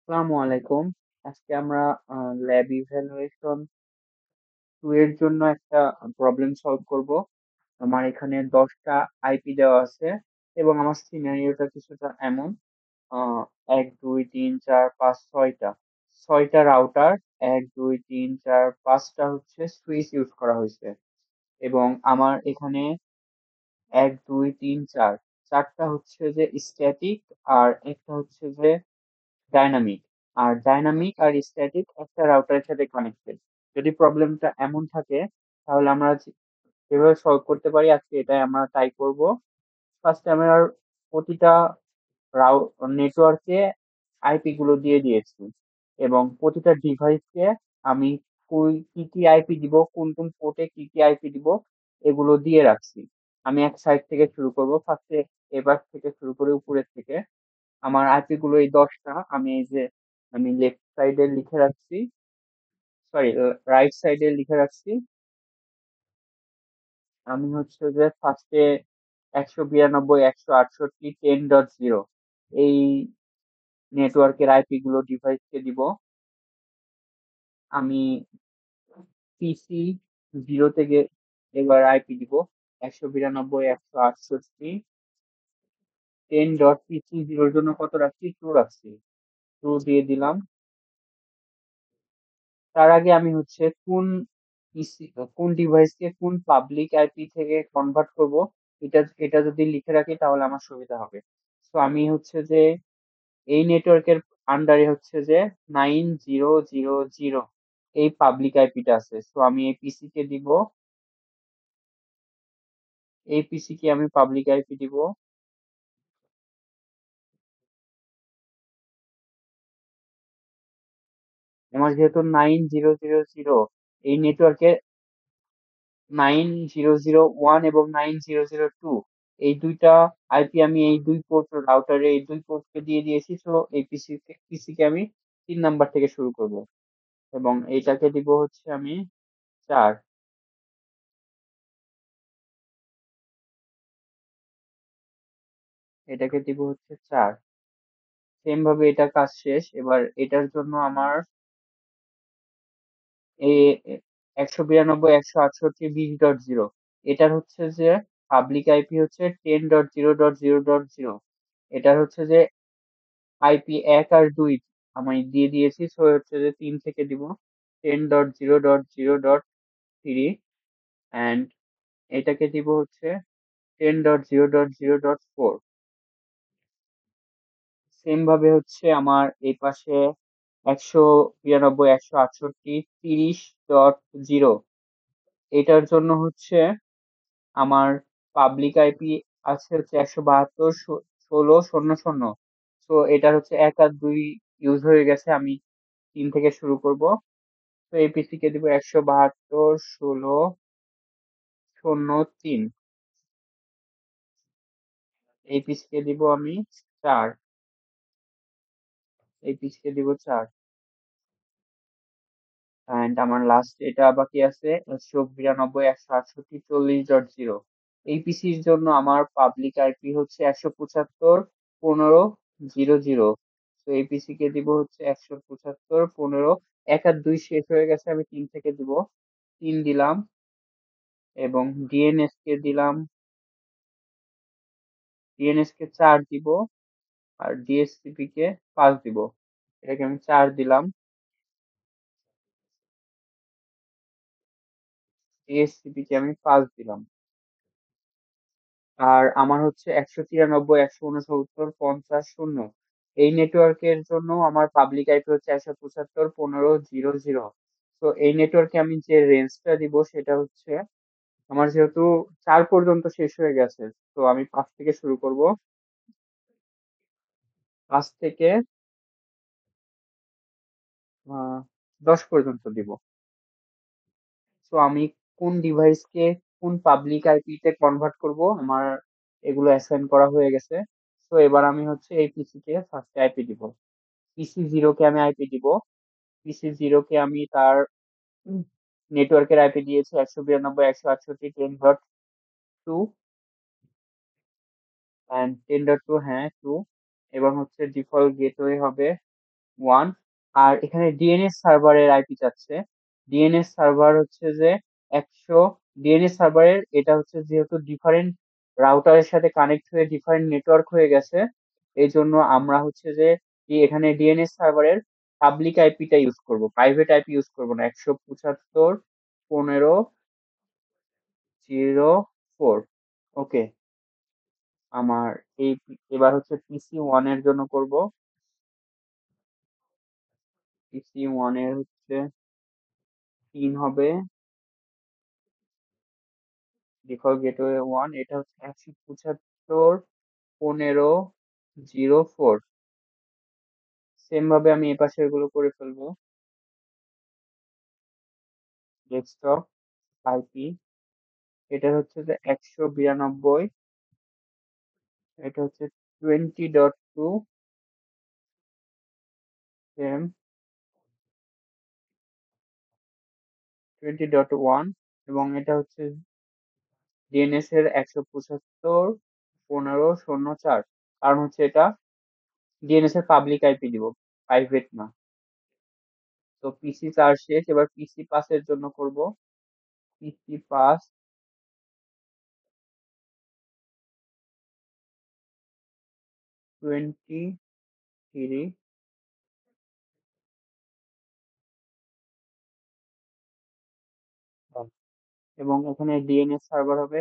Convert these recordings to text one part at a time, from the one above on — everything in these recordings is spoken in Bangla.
আসসালামু আলাইকুম। আজকে আমরা ল্যাব ইভ্যালুয়েশন 2 এর জন্য একটা প্রবলেম সলভ করব। আমার এখানে 10টা আইপি দেওয়া আছে এবং আমার সিনারিওটা কিছুটা এমন। আহ 1 2 3 4 5 6টা 6টা রাউটার, 1 2 3 4 5টা হচ্ছে সুইচ ইউজ করা হয়েছে এবং আমার এখানে 1 2 3 4 চারটা হচ্ছে যে স্ট্যাটিক আর একটা হচ্ছে যে ডাইনামিক। আর ডাইনামিক আর স্ট্যাটিক একটা রাউটারের সাথে কানেক্টেড। যদি প্রবলেমটা এমন থাকে তাহলে আমরা যেভাবে সলভ করতে পারি আজকে এটাই আমরা ট্রাই করব। ফার্স্টে আমরা প্রতিটা নেটওয়ার্কে আইপি গুলো দিয়ে দিয়েছি এবং প্রতিটা ডিভাইসকে আমি কি কি আইপি দিব, কোন কোন পোর্টে কি কি আইপি দিব এগুলো দিয়ে রাখছি। আমি এক সাইড থেকে শুরু করব, ফার্স্টে এবার থেকে শুরু করে উপরের থেকে। আমার আইপি গুলো এই 10টা, আমি লেফট সাইডে লিখে রাখছি, সরি রাইট সাইডে লিখে রাখছি। আমি হচ্ছে যে ফার্স্টে 192.168.10.0 এই নেটওয়ার্কের আইপি গুলো ডিভাইসকে দিব। আমি পিসি 0 থেকে এবার আইপি দিব 192.168.10.PC 0 জন্য কত রাখছি, 2 রাখছি, 2 দিয়ে দিলাম। তার আগে আমি হচ্ছে পিসি কোন ডিভাইসকে কোন পাবলিক আইপি থেকে কনভার্ট করব, এটা এটা যদি লিখে রাখি তাহলে আমার সুবিধা হবে। তো আমি হচ্ছে যে এই নেটওয়ার্কের আন্ডারে হচ্ছে যে 9000 এই পাবলিক আইপিটা আছে। তো আমি এই পিসি কে দিব, এই পিসি কে আমি পাবলিক আইপি দিব। আমার যেহেতু 9000 এই নেটওয়ার্কে 9001 এবং 9002 এই দুইটা আইপি আমি এই দুই পোর্ট রাউটারে এই দুই পোর্টকে দিয়ে দিয়েছি। তো এই পিসি কে আমি 3 নাম্বার থেকে শুরু করব এবং এইটাকে দিব হচ্ছে আমি 4, এটাকে দিব হচ্ছে 4। সেম ভাবে এটা কাজ শেষ। এবার এটার জন্য আমার এই 192.168.20.0 এটার হচ্ছে যে পাবলিক আইপি হচ্ছে 10.0.0.0। এটার হচ্ছে যে আইপি 1 আর 2 আমি দিয়ে দিয়েছি, সো হচ্ছে যে 3 থেকে দিব 10.0.0.0.3 অ্যান্ড এটাকে দিব হচ্ছে 10.0.0.4। সেম ভাবে হচ্ছে আমার এই পাশে 192.168.30.0 এটার জন্য হচ্ছে আমার পাবলিক আইপি আছে হচ্ছে 172.16.00। তো এটা হচ্ছে 1 আর 2 ইউজ হয়ে গেছে, আমি 3 থেকে শুরু করব। তো এপিসি কে দিব 172.16.00.3। এপিসি কে দিব আমি 4, এপিসি কে দিব 4 অ্যান্ড আমার লাস্ট এটা বাকি আছে 192.168.40.0। এই পিসির জন্য আমার পাবলিক আইপি হচ্ছে 175.15.00। তো এই পিসি কে দিব হচ্ছে 175.15। 1 আর 2 শেষ হয়ে গেছে, আমি 3 থেকে দিব, 3 দিলাম এবং ডিএনএস কে 4 দিব আর ডিএসসিপি কে 5 দিব। এটাকে আমি 4 দিলাম, ডিএসসিপি কে আমি 5 দিলাম। আর আমার হচ্ছে 193.169.50 এই নেটওয়ার্কের জন্য আমার পাবলিক আইপি হচ্ছে 175.15.00। তো এই নেটওয়ার্কে আমি যে রেঞ্জটা দিব সেটা হচ্ছে, আমার যেহেতু 4 পর্যন্ত শেষ হয়ে গেছে, তো আমি 5 থেকে শুরু করব, 5 থেকে 10 পর্যন্ত দিব। তো আমি কোন ডিভাইসকে কোন পাবলিক আইপি তে কনভার্ট করব আমার এগুলো অ্যাসাইন করা হয়ে গেছে। তো এবার আমি হচ্ছে এই পিসি কে ফার্স্ট আইপি দিব, পিসি 0 কে আমি আইপি দিব। পিসি 0 কে আমি তার নেটওয়ার্কের আইপি দিয়েছি 192.168.10.2 অ্যান্ড 10.2, হ্যাঁ 2। এবং হচ্ছে ডিফল্ট গেটওয়ে হবে ওয়ান। আর এখানে ডিএনএস সার্ভারের আইপি চাচ্ছে। ডিএনএস সার্ভার হচ্ছে যে 100। ডিএনএস সার্ভারের এটা হচ্ছে যেহেতু ডিফারেন্ট রাউটারের সাথে কানেক্ট হয়ে ডিফারেন্ট নেটওয়ার্ক হয়ে গেছে, এই জন্য আমরা হচ্ছে যে এখানে ডিএনএস সার্ভারের পাবলিক আইপিটা ইউজ করব, প্রাইভেট আইপি ইউজ করব না। 175.15.0.4। ওকে। আমার এই এবার হচ্ছে পিসি ওয়ান এর জন্য করব। পিসি ওয়ান এর হচ্ছে 3 হবে। ডিফল্ট গেটওয়ে ওয়ান, এটা হচ্ছে 175.15.0.4। সেম ভাবে আমি এই পাশের গুলো করে ফেলবো। ডেস্কটপ আইপি, এটা হচ্ছে যে 192। এটা হচ্ছে 20.2। সেম 20.1। এবং এটা হচ্ছে ডিএনএস এর 175.15.0.4। কারণ হচ্ছে এটা ডিএনএস এর পাবলিক আইপি দিব, প্রাইভেট না। তো পিসি 4 শেষ, এবার পিসি পাসের জন্য করব। পিসি পাস 23। এবং এখানে ডিএনএস সার্ভার হবে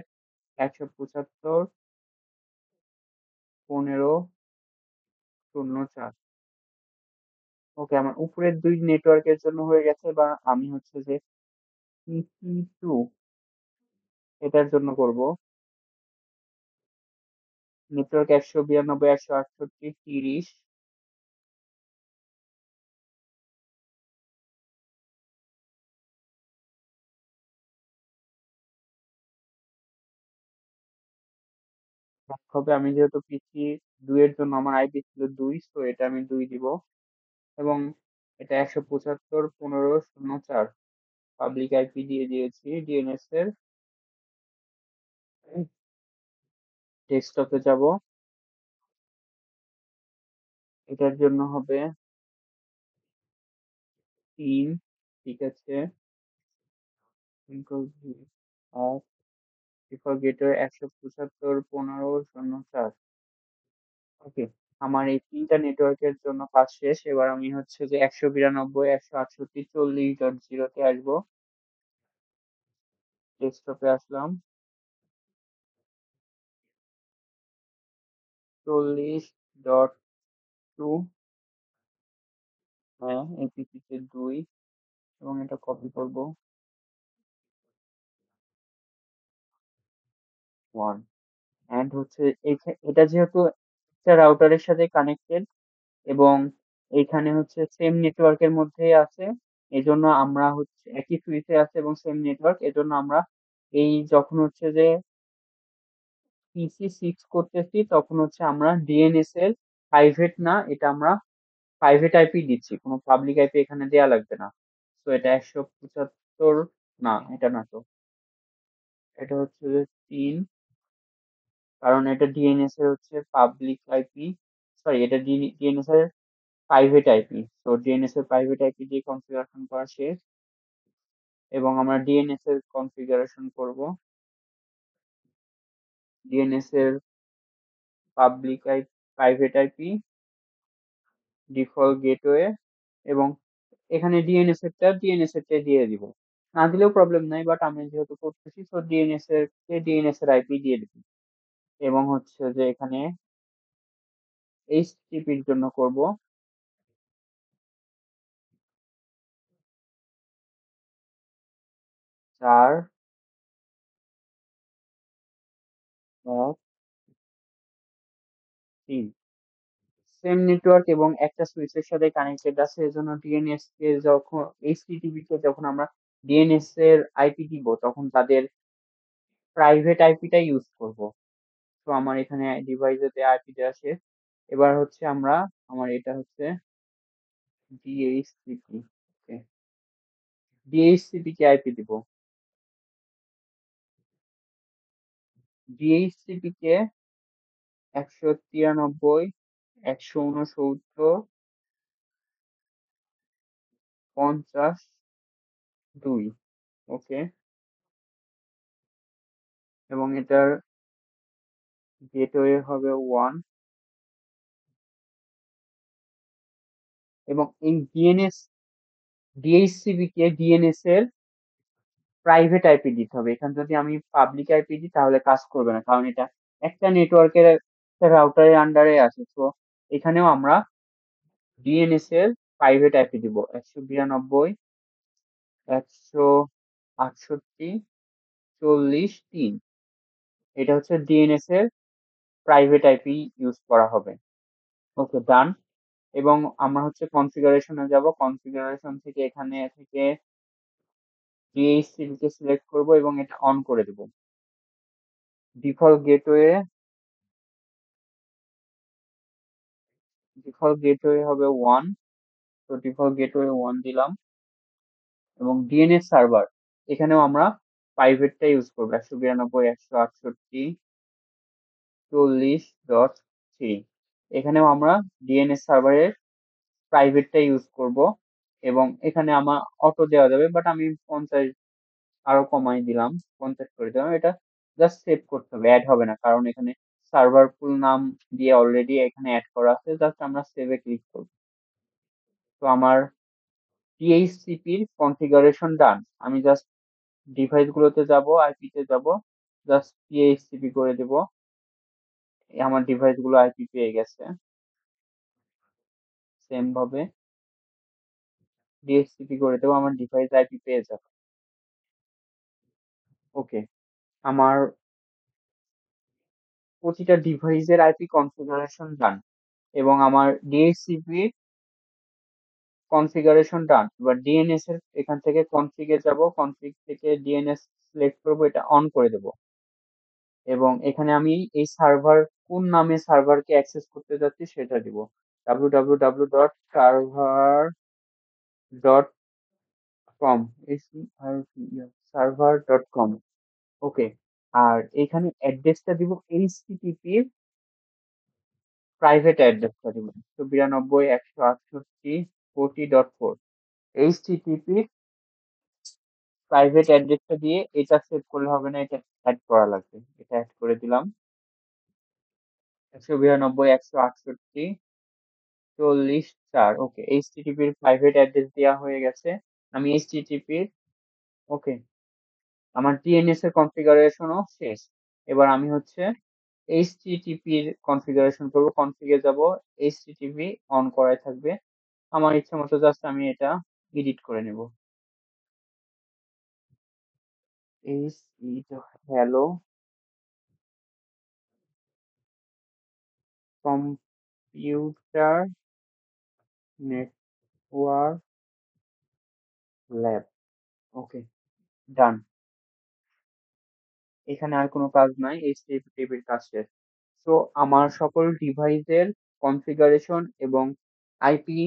175.15.0.4। ওকে, আমার উপরের দুই নেটওয়ার্কের জন্য হয়ে গেছে। বা আমি হচ্ছে যে পিসি টু এটার জন্য করব। নেটওয়ার্ক 192.168.30। হবে, আমি যেহেতু পিসি দুইয়ের জন্য আমার আইপি ছিল 2, তো এটা আমি 2 দিব। এবং এটা 175.15.0.4 পাবলিক আইপি দিয়ে দিয়েছি ডিএনএস এর। ডেস্কটপে যাব। এটার জন্য হবে 3। ঠিক আছে। আর ডিফল্ট গেটওয়ে 175.15.0.4। ওকে, আমার এই তিনটা নেটওয়ার্কের জন্য কাজ শেষ। এবার আমি হচ্ছে যে 192.168.40.0 তে আসবো। ডেস্কটপে আসলাম। 40.2। হ্যাঁ, এপিসি তে 2 এবং এটা কপি করব। 1 এন্ড হচ্ছে এটা যেহেতু একটা রাউটারের সাথে কানেক্টেড এবং এইখানে হচ্ছে সেম নেটওয়ার্কের মধ্যেই আছে, এজন্য আমরা হচ্ছে একই সুইচে আছে এবং সেম নেটওয়ার্ক, এজন্য আমরা এই যখন হচ্ছে যে পিসি 6 করতেছি তখন হচ্ছে আমরা ডিএনএস এর প্রাইভেট না, এটা আমরা প্রাইভেট আইপি দিচ্ছি, কোনো পাবলিক আইপি এখানে দেয়া লাগবে না। তো এটা 175। না, এটা না তো। এটা হচ্ছে যে 3। কারণ এটা ডিএনএস এর হচ্ছে পাবলিক আইপি, সরি এটা ডিএনএস এর প্রাইভেট আইপি। তো ডিএনএস এর প্রাইভেট আইপি দিয়ে কনফিগারেশন করা শেষ। এবং আমরা ডিএনএস এর কনফিগারেশন করব। ডিএনএস এর public IP, private IP, default gateway. এবং এখানে ডিএনএস এরটা দিয়ে দিব। না দিলেও প্রবলেম নাই, বাট আমি যেহেতু করতেছি তো ডিএনএস এর আইপি দিয়ে দিব। এবং হচ্ছে যে এখানে এইচটিটিপির জন্য করব। 4.1.3। সেম নেটওয়ার্ক এবং একটা সুইচের সাথে কানেক্টেড আছে, এজন্য ডিএনএস কে যখন এইচটিটিপি কে যখন আমরা ডিএনএস এর আইপি দিব তখন তাদের প্রাইভেট আইপিটা ইউজ করব। তো আমার এখানে ডিভাইসে আইপি দেওয়া শেষ। এবার হচ্ছে আমার এটা হচ্ছে ডিএইচসিপি। ওকে, ডিএইচসিপি কে আইপি দিব। ডিএইচসিপি কে 193, 169, 52। ওকে, এবং এটার গেটওয়ে হবে 1, এবং এই ডিএইচসিপি কে ডিএনএস এর প্রাইভেট আইপি দিতে হবে। এখানে যদি আমি পাবলিক আইপি দিই তাহলে কাজ করবে না, কারণ এটা একটা নেটওয়ার্কের একটা রাউটারের আন্ডারে আছে। তো এখানেও আমরা ডিএনএস এর প্রাইভেট আইপি দিব 192.168.40.3। এটা হচ্ছে ডিএনএস এর প্রাইভেট আইপি ইউজ করা হবে। ওকে, ডান। এবং আমরা হচ্ছে কনফিগারেশনে যাব, কনফিগারেশন থেকে এখানে থেকে ডিএইচসিপি কে সিলেক্ট করব এবং এটা অন করে দেব। ডিফল্ট গেটওয়ে ডিফল্ট গেটওয়ে হবে 1, তো ডিফল্ট গেটওয়ে 1 দিলাম। এবং ডিএনএস সার্ভার, এখানেও আমরা প্রাইভেটটা ইউজ করবো 192.168.40.3। এখানেও আমরা ডিএনএস সার্ভারের প্রাইভেটটা ইউজ করব। এবং এখানে আমার অটো দেওয়া যাবে, বাট আমি 50 আরো কমাই দিলাম, 50 করে দিলাম। এটা জাস্ট সেভ করতে হবে, অ্যাড হবে না, কারণ এখানে সার্ভার পুল নাম দিয়ে অলরেডি এখানে অ্যাড করা আছে। জাস্ট আমরা সেভে ক্লিক করব। তো আমার ডিএইচসিপির কনফিগারেশন ডান। আমি জাস্ট ডিভাইস গুলোতে যাব, আইপি তে যাব, জাস্ট ডিএইচসিপি করে দেব। আমার ডিভাইস গুলো আইপি পেয়ে গেছে। সেম ভাবে ডিএইচসিপি করে দেবো, আমার ডিভাইস আইপি পেয়ে যাবে। ওকে, আমার প্রতিটা ডিভাইসের আইপি কনফিগারেশন ডান, এবং আমার ডিএইচসিপি কনফিগারেশন ডান। এবার ডিএনএস এর এখান থেকে কনফিগে যাব, কনফিগ থেকে ডিএনএস সিলেক্ট করব, এটা অন করে দেব। এবং এখানে আমি এই সার্ভার কোন নামে সার্ভারকে অ্যাক্সেস করতে যাচ্ছি সেটা দিব, www.server.com, server.com। ওকে, আর এখানে অ্যাড্রেসটা দিব এইচটিটিপি প্রাইভেট অ্যাড্রেসটা দিব 192.168.40.4। এইচটিটিপি প্রাইভেট অ্যাড্রেসটা দিয়ে এটা সেভ করলে হবে না, এটা অ্যাড করা লাগবে। এটা অ্যাড করে দিলাম 192.168.40.4। ওকে, এইচটিটিপির প্রাইভেট অ্যাড্রেস দেওয়া হয়ে গেছে। আমি এইচটিটিপির ওকে, আমার ডিএনএস এর কনফিগারেশনও শেষ। এবার আমি হচ্ছে এইচটিটিপির কনফিগারেশন করব, কনফিগে যাব, এইচটিটিপি অন করাই থাকবে। আমার ইচ্ছা মতো জাস্ট আমি এটা এডিট করে নেব। Hello computer network lab. Okay, done. এখানে আর কোনো কাজ নাই, এইচটিটিপির কাজ শেষ। তো আমার সকল ডিভাইসের কনফিগারেশন এবং আইপি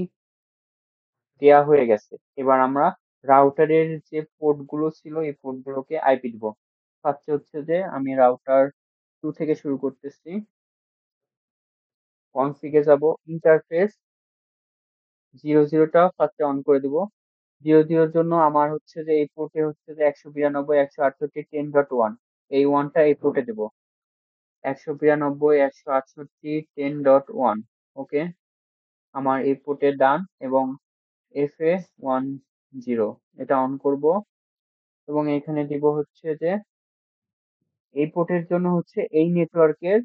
দেয়া হয়ে গেছে। এবার আমরা রাউটারের যে পোর্ট গুলো ছিল এই পোর্ট গুলোকে আইপি দিব। ফার্স্টে হচ্ছে যে আমি রাউটার 2 থেকে শুরু করতেছি। কনফিগে যাব, ইন্টারফেস 00টা ফার্স্টে অন করে দিব। 00 জন্য আমার হচ্ছে যে এই পোর্টে হচ্ছে যে 192.168.10.1, এই ওয়ানটা এই পোর্টে দেব 192.168.10.1। ওকে, আমার এই পোর্টে ডান। এবং FA10 এটা অন করব, এবং এখানে দিব হচ্ছে যে এই পোর্টের জন্য হচ্ছে এই নেটওয়ার্কের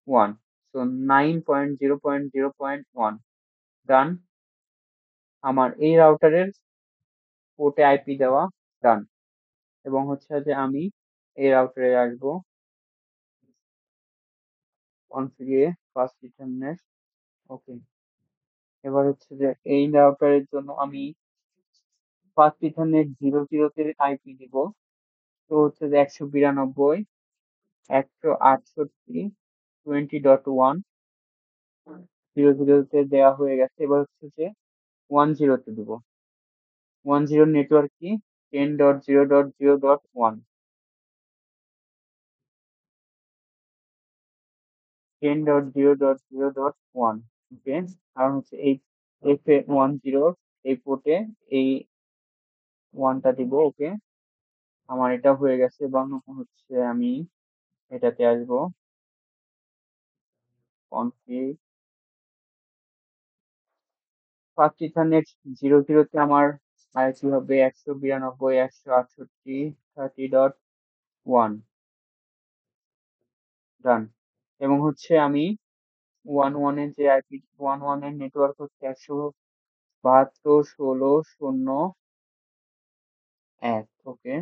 1, তো 9.0.0.1 ডান। আমার এই রাউটারের পোর্টে আইপি দেওয়া ডান। এবং হচ্ছে যে আমি এই রাউটারে আসবো, কনফিগে ফার্স্ট ইথারনেট। ওকে, এবার হচ্ছে যে এই রাউটারের জন্য আমি ফার্স্ট ইথারনেট 00 তে আইপি দিব। তো হচ্ছে যে 192.168.20.1 00 তে দেওয়া হয়ে গেছে। এবার হচ্ছে যে 10 তে দিব। 10 নেটওয়ার্ক কি 10.0.0.1, 10.0.0.1। ওকে, কারণ হচ্ছে এই FA10 এই পোর্টে এই ওয়ানটা দিব। ওকে, আমার এটা হয়ে গেছে এবং হচ্ছে আমি এটাতে আসবো কনফিগ ফার্স্ট ইথারনেট 0 0 তে আমার আইপি হবে 192.168.30.1। ডান। এবং হচ্ছে আমি 1 1 এর যে আইপি 1 1 এর নেটওয়ার্ক হচ্ছে 172.16.01। ওকে,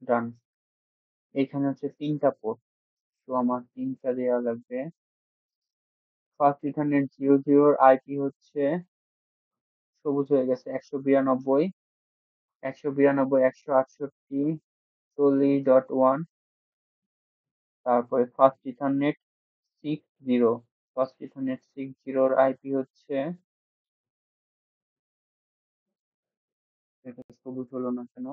ডান। এখানে হচ্ছে 3টা পোর্ট, তো আমার 3টা দেওয়া লাগবে। ফার্স্ট ইথারনেট 0 0 আইপি হচ্ছে সবুজ হয়ে গেছে 192.168.40.1। তারপরে ফার্স্ট ইথারনেট 6 0 আইপি হচ্ছে, এটা সবুজ হলো না কেন?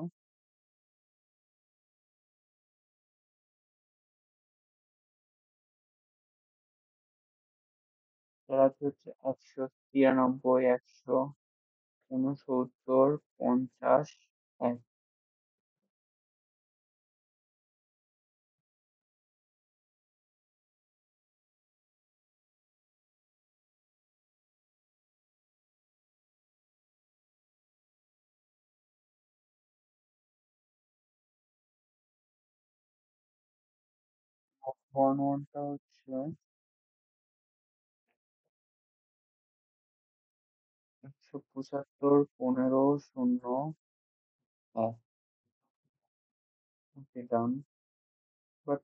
এরা হচ্ছে 193.169.50. ওয়ান ওয়ানটা হচ্ছে 175.15.01। ওকে, ডান। বাট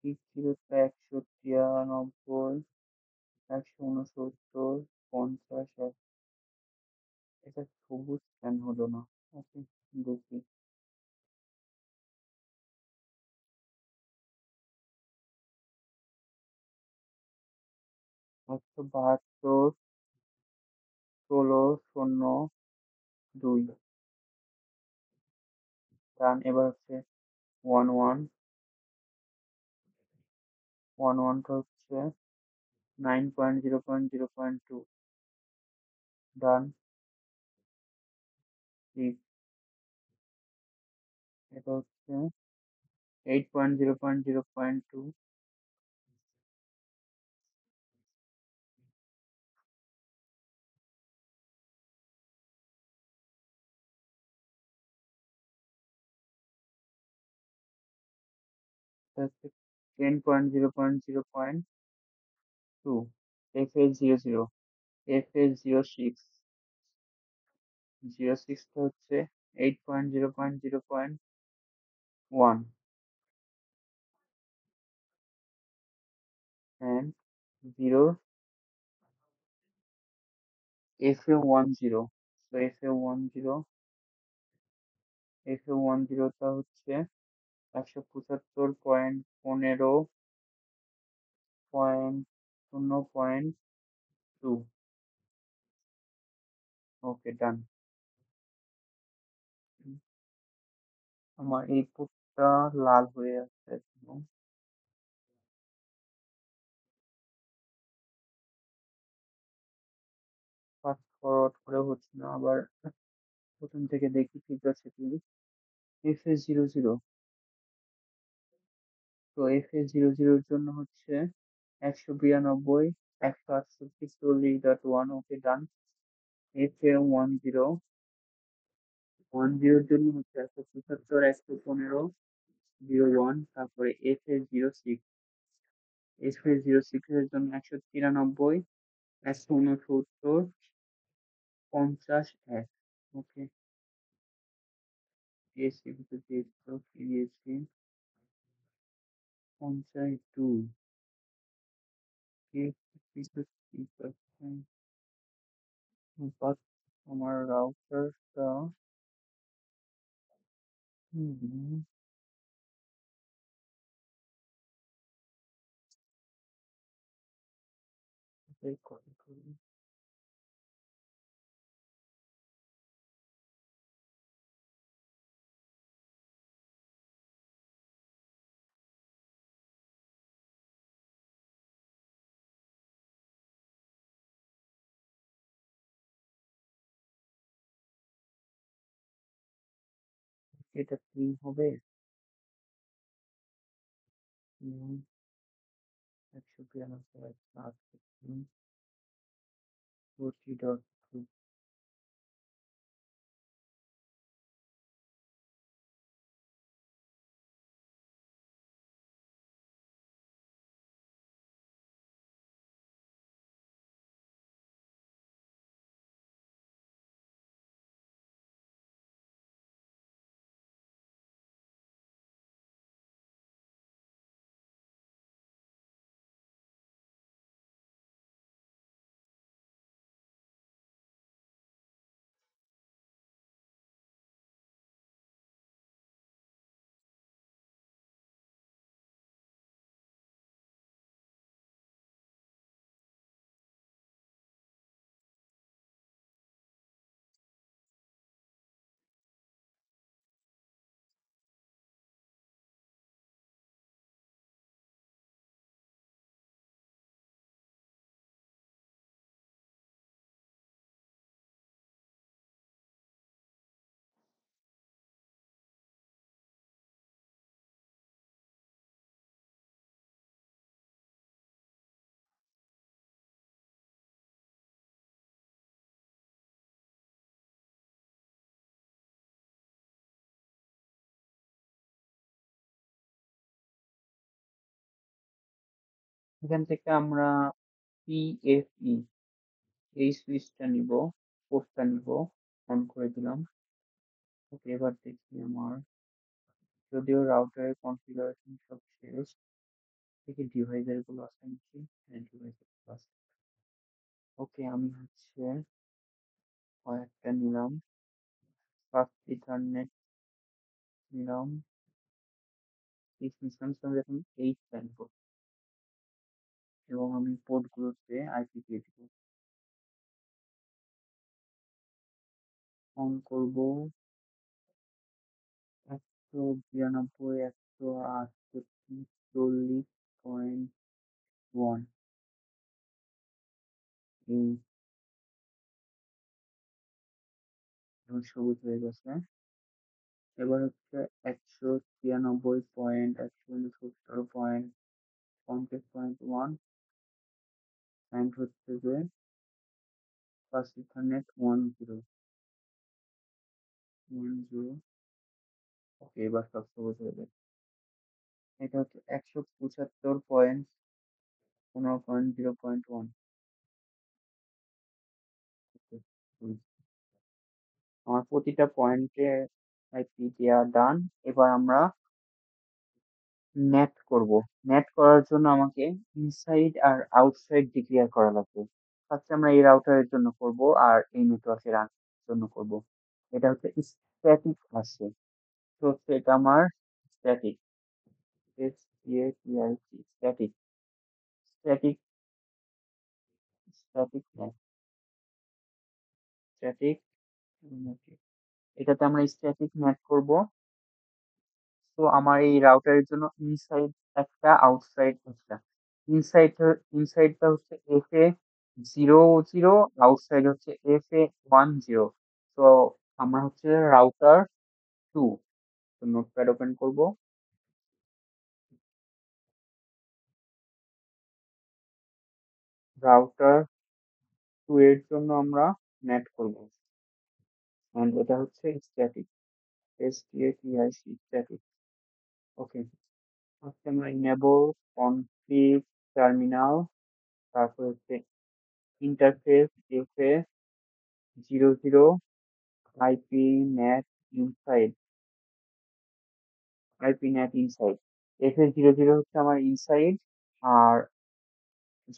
6 0 টা 193.169.50. এটা সবুজ কেন হলো না? ওকে, দেখি। 172.16.02। ডান। এবার হচ্ছে ওয়ান ওয়ান ওয়ান ওয়ানটা হচ্ছে 9.0.0.2। ডান। এটা হচ্ছে 8.0.0.2। এটা হচ্ছে 10.0.0.2। FH00 FH06 হচ্ছে 8.0.0.1 and 0 FA10। তো FA10টা হচ্ছে 175.15.0.2। ওকে, ডান। আমার এই পোর্টটা লাল হয়ে আছে একদম। ফাস্ট ফরওয়ার্ড করে হচ্ছে না, আবার প্রথম থেকে দেখি ঠিক আছে কি। FA00, তো FA00 এর জন্য হচ্ছে 192.168.40.1। ওকে, ডান। FA10 জন্য হচ্ছে 175.115.01। তারপরে FA06 এর জন্য 193.169.50.1। ওকে, দিয়েছি, কিন্তু দিয়েছি পঞ্চাশ দুই। বাট আমার রাউটারটা কপি করি। এটা কি হবে? 192 40.2। এখান থেকে আমরা PFE এই সুইচটা নিব, পোর্টটা নিব, অন করে দিলাম। ওকে, এবার দেখি আমার, যদিও রাউটারের কনফিগারেশন সব শেষ, দেখি ডিভাইসের গুলো আছে নাকি। হ্যাঁ, ডিভাইসের গুলো আছে। ওকে, আমি হচ্ছে কয়েকটা নিলাম, ফার্স্ট ইথারনেট নিলাম, 8 প্ল্যান পোর্ট, এবং আমি পোর্ট গুলোতে আইপি দিয়ে দিব। অন করব 192 168 40.1। এই এখন সবুজ হয়ে গেছে। এবার হচ্ছে 193.169.50.1 অ্যান্ড হচ্ছে যে ফার্স্ট ইথারনেট 10 ওকে, এবার সব সবুজ হয়ে যাবে। এটা হচ্ছে 175.15.0.1। আমার প্রতিটা পয়েন্টে আইপি দেওয়া ডান। এবার আমরা নেট করব। নেট করার জন্য আমাকে ইনসাইড আর আউটসাইড ডিক্লেয়ার করা লাগবে। ফার্স্টে আমরা এই রাউটারের জন্য করব আর এই নেটওয়ার্কের জন্য করব। এটা হচ্ছে স্ট্যাটিক আসে, তো হচ্ছে এটা আমার static, STATIC, static, static, static net, static. এটাতে আমরা স্ট্যাটিক নেট করব। তো আমার এই রাউটারের জন্য ইনসাইড একটা, আউটসাইড একটা। ইনসাইড, ইনসাইডটা হচ্ছে FA00, আউটসাইড হচ্ছে FA10। তো আমরা হচ্ছে রাউটার 2, তো নোটপ্যাড ওপেন করব। রাউটার 2 এর জন্য আমরা নেট করব, and এটা হচ্ছে স্ট্যাটিক, STATIC, স্ট্যাটিক। ওকে, ফার্স্ট আমরা enable config টার্মিনাল, তারপর হচ্ছে interface FA00, IP NAT inside, IP NAT inside. FA00 হচ্ছে আমার ইনসাইড। আর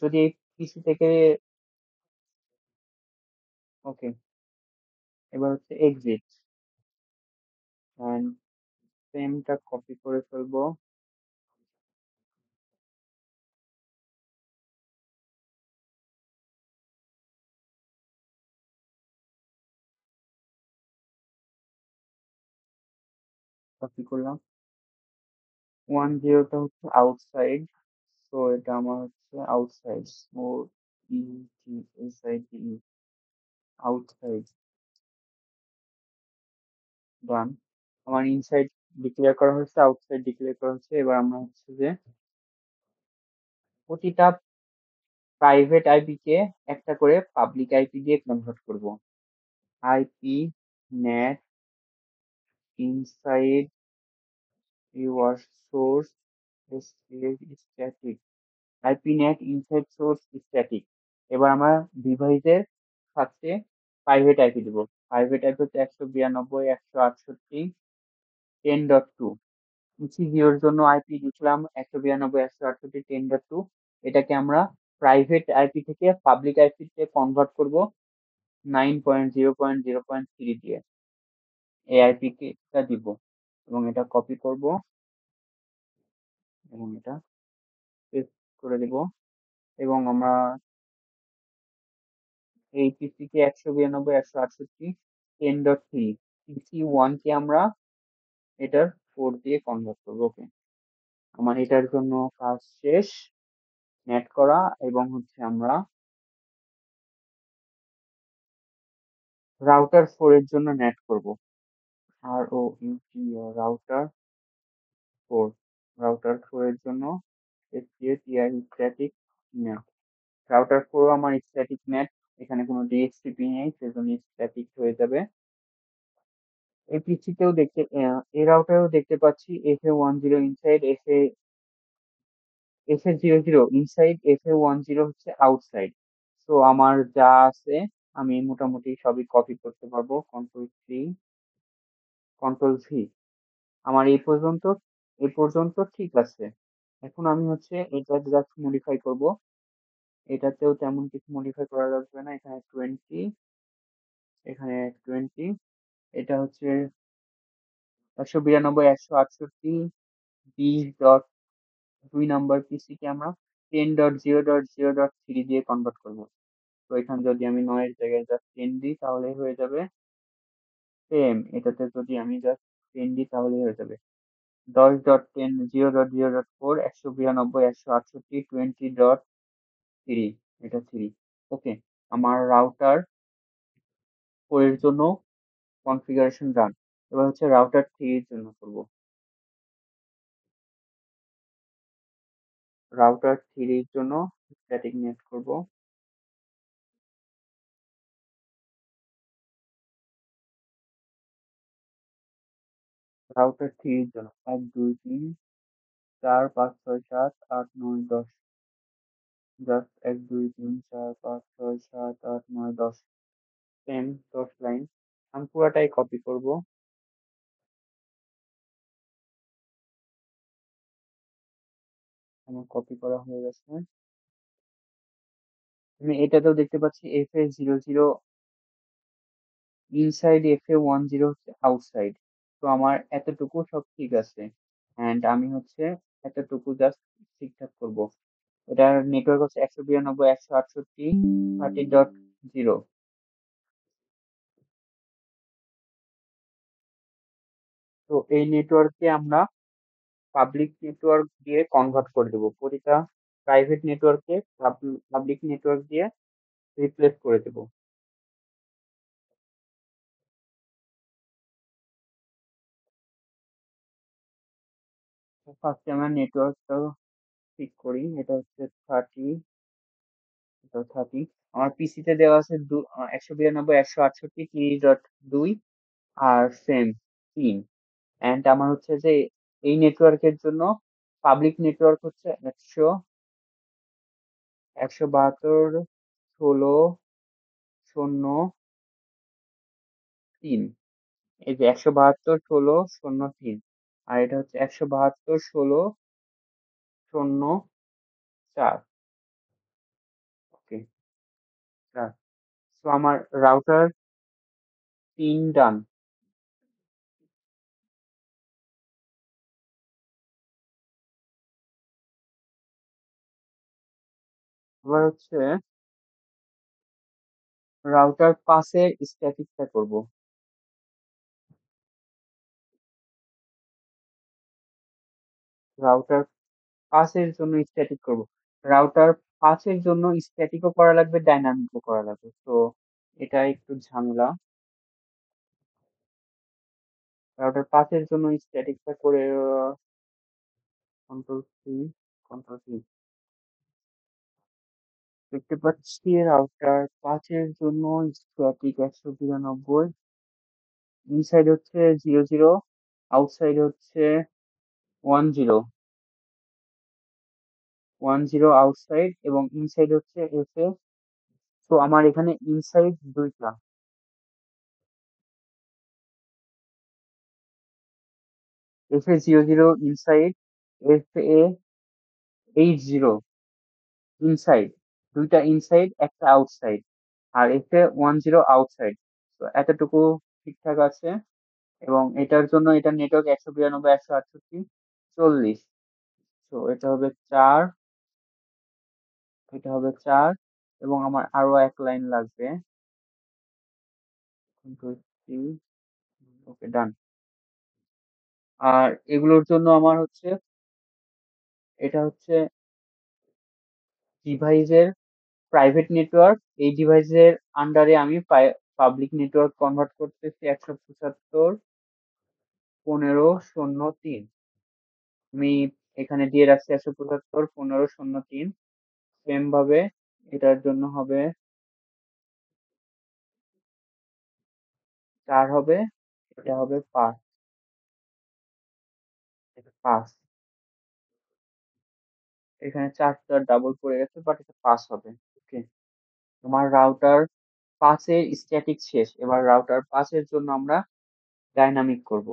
যদি পিসি থেকে, ওকে, এবার হচ্ছে এক্সিট, এন্ড সেমটা কপি করে ফেলবো, কপি করলাম। 10টা হচ্ছে আউটসাইড, তো এটা আমার হচ্ছে আউটসাইড, OUTSIDE, আউটসাইড, ডান। আমার ইনসাইড ডিক্লেয়ার করা হয়েছে, আউটসাইড ডিক্লেয়ার করা হচ্ছে। এবার আমরা হচ্ছে যে প্রতিটা প্রাইভেট আইপি কে একটা করে পাবলিক আইপি দিয়ে কনভার্ট করব। IP NAT inside your source static, IP NAT inside source static. এবার আমরা ডিভাইসের সাথে প্রাইভেট আইপি দেবো। প্রাইভেট আইপি হচ্ছে 192.168.10.2। জিওর জন্য আইপি লিখলাম 192.168.10.2। এটাকে আমরা প্রাইভেট আইপি থেকে পাবলিক আইপি তে কনভার্ট করব 9.0.0.3 দিয়ে। এই আইপি কে এটা দিব এবং এটা কপি করব এবং এটা পেস্ট করে দেব। এবং আমরা এই পিসি কে 192.168.10.3 পিসি ওয়ান কে আমরা এটার পোর্ট দিয়ে কনভার্ট করবো। ওকে, আমার এটার জন্য কাজ শেষ। নেট করা এবং হচ্ছে আমরা রাউটার 4 এর জন্য নেট করব। আর ও ইউটি রাউটার 4, রাউটার 4 এর জন্য STATI স্ট্যাটিক নেট। রাউটার 4 আমার স্ট্যাটিক নেট, এখানে কোনো ডিএসসিপি নেই, সেজন্য স্ট্যাটিক হয়ে যাবে। এই পিসিতেও দেখতে এই রাউটারেও দেখতে পাচ্ছি FA10 inside, FA00 inside, FA10 হচ্ছে আউটসাইড। তো আমার যা আছে আমি মোটামুটি সবই কপি করতে পারবো। Control C, control V। আমার এই পর্যন্ত ঠিক আছে। এখন আমি হচ্ছে এটা জাস্ট মডিফাই করব। এটাতেও তেমন কিছু মডিফাই করা লাগবে না। এখানে 20, এখানে 20, এটা হচ্ছে 192.168.20.2 নাম্বার পিসি কে আমরা 10.0.0.3 দিয়ে কনভার্ট করব। তো এখানে যদি আমি 9 এর জায়গায় জাস্ট 10 দিই তাহলে হয়ে যাবে। সেম এটাতে যদি আমি জাস্ট 10 দিই তাহলে হয়ে যাবে 10.10.0.0.4 192.168.20.3, এটা 3। ওকে, আমার রাউটার 4 এর জন্য কনফিগারেশন ডান। এবার হচ্ছে রাউটার 3 এর জন্য করব। রাউটার 3 এর জন্য স্ট্যাটিক নেট করব। রাউটার 3 এর জন্য 1 2 3 4 5 6 7 8 9 10, জাস্ট 1 2 3 4 5 6 7 8 9 10, সেম 10 লাইন। আমি পুরাটাই কপি করব। আমার কপি করা হয়ে গেছে। আমি এটাতেও দেখতে পাচ্ছি FA00 ইনসাইড, FA10 হচ্ছে আউটসাইড। তো আমার এতটুকু সব ঠিক আছে। এন্ড আমি হচ্ছে এতটুকু জাস্ট ঠিকঠাক করব। এটার নেটওয়ার্ক হচ্ছে 192.168.30.0। তো এই নেটওয়ার্ককে আমরা পাবলিক নেটওয়ার্ক দিয়ে কনভার্ট করে দেবো। প্রতিটা প্রাইভেট নেটওয়ার্ককে পাবলিক নেটওয়ার্ক দিয়ে রিপ্লেস করে দেবো। ফার্স্টে আমরা নেটওয়ার্কটা ঠিক করি। এটা হচ্ছে 30, এটা 30। আমার পিসিতে দেওয়া আছে 192.168.30.2 আর সেম 3। এন্ড আমার হচ্ছে যে এই নেটওয়ার্কের জন্য পাবলিক নেটওয়ার্ক হচ্ছে 172.16.0.3। এই যে 172.16.0.3, আর এটা হচ্ছে 172.16.0.4। ওকে, তো আমার রাউটার 3 ডান। এবার হচ্ছে রাউটার পাসের স্ট্যাটিকটা করব। রাউটার পাসের জন্য স্ট্যাটিক করব। রাউটার পাসের জন্য স্ট্যাটিকও করা লাগবে, ডাইনামিকও করা লাগবে। তো এটা একটু ঝামেলা। রাউটার 5 এর জন্য স্ট্যাটিকটা করে কন্ট্রোল সি, কন্ট্রোল সি। দেখতে পাচ্ছি রাউটার 5 এর জন্য স্ট্যাটিক 192, ইনসাইড হচ্ছে 00, আউটসাইড হচ্ছে 10, 10 আউটসাইড এবং ইনসাইড হচ্ছে এফএ। তো আমার এখানে ইনসাইড দুইটা, এফএ 00 ইনসাইড, এফএ 80 ইনসাইড, দুইটা ইনসাইড একটা আউটসাইড, আর এফএ 10 আউটসাইড। তো এতটুকু ঠিকঠাক আছে। এবং এটার জন্য এটা নেটওয়ার্ক 192, 168, 40। তো এটা হবে 4, এটা হবে 4, এবং আমার আরো এক লাইন লাগবে। ওকে, ডান। আর এগুলোর জন্য আমার হচ্ছে, এটা হচ্ছে ডিভাইসের প্রাইভেট নেটওয়ার্ক, এই ডিভাইসের আন্ডারে আমি পাবলিক নেটওয়ার্ক কনভার্ট করতেছি 175.15.0.3। আমি এখানে দিয়ে রাখছি 175.15.0.3। সেম ভাবে এটার জন্য হবে 4 হবে, এটা হবে 5, এটা 5। এখানে 4টা ডাবল পড়ে গেছে, বাট এটা 5 হবে। ওকে, তোমার রাউটার 5 এর স্ট্যাটিক শেষ। এবার রাউটার 5 এর জন্য আমরা ডাইনামিক করব।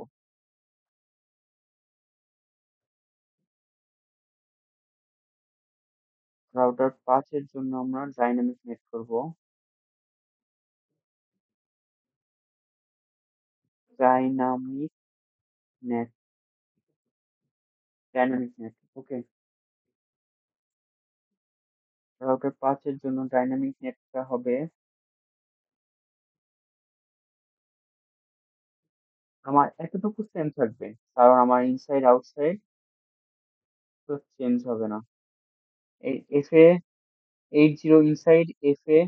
রাউটার 5 এর জন্য আমরা ডাইনামিক নেট করব। Dynamic NAT, dynamic NAT. Okay, router 5 এর জন্য ডাইনামিক নেটটা হবে, আমার এতটুকু সেম থাকবে, কারণ আমার ইনসাইড আউটসাইড তো চেঞ্জ হবে না। এই এফ এ 80 ইনসাইড, এফ এ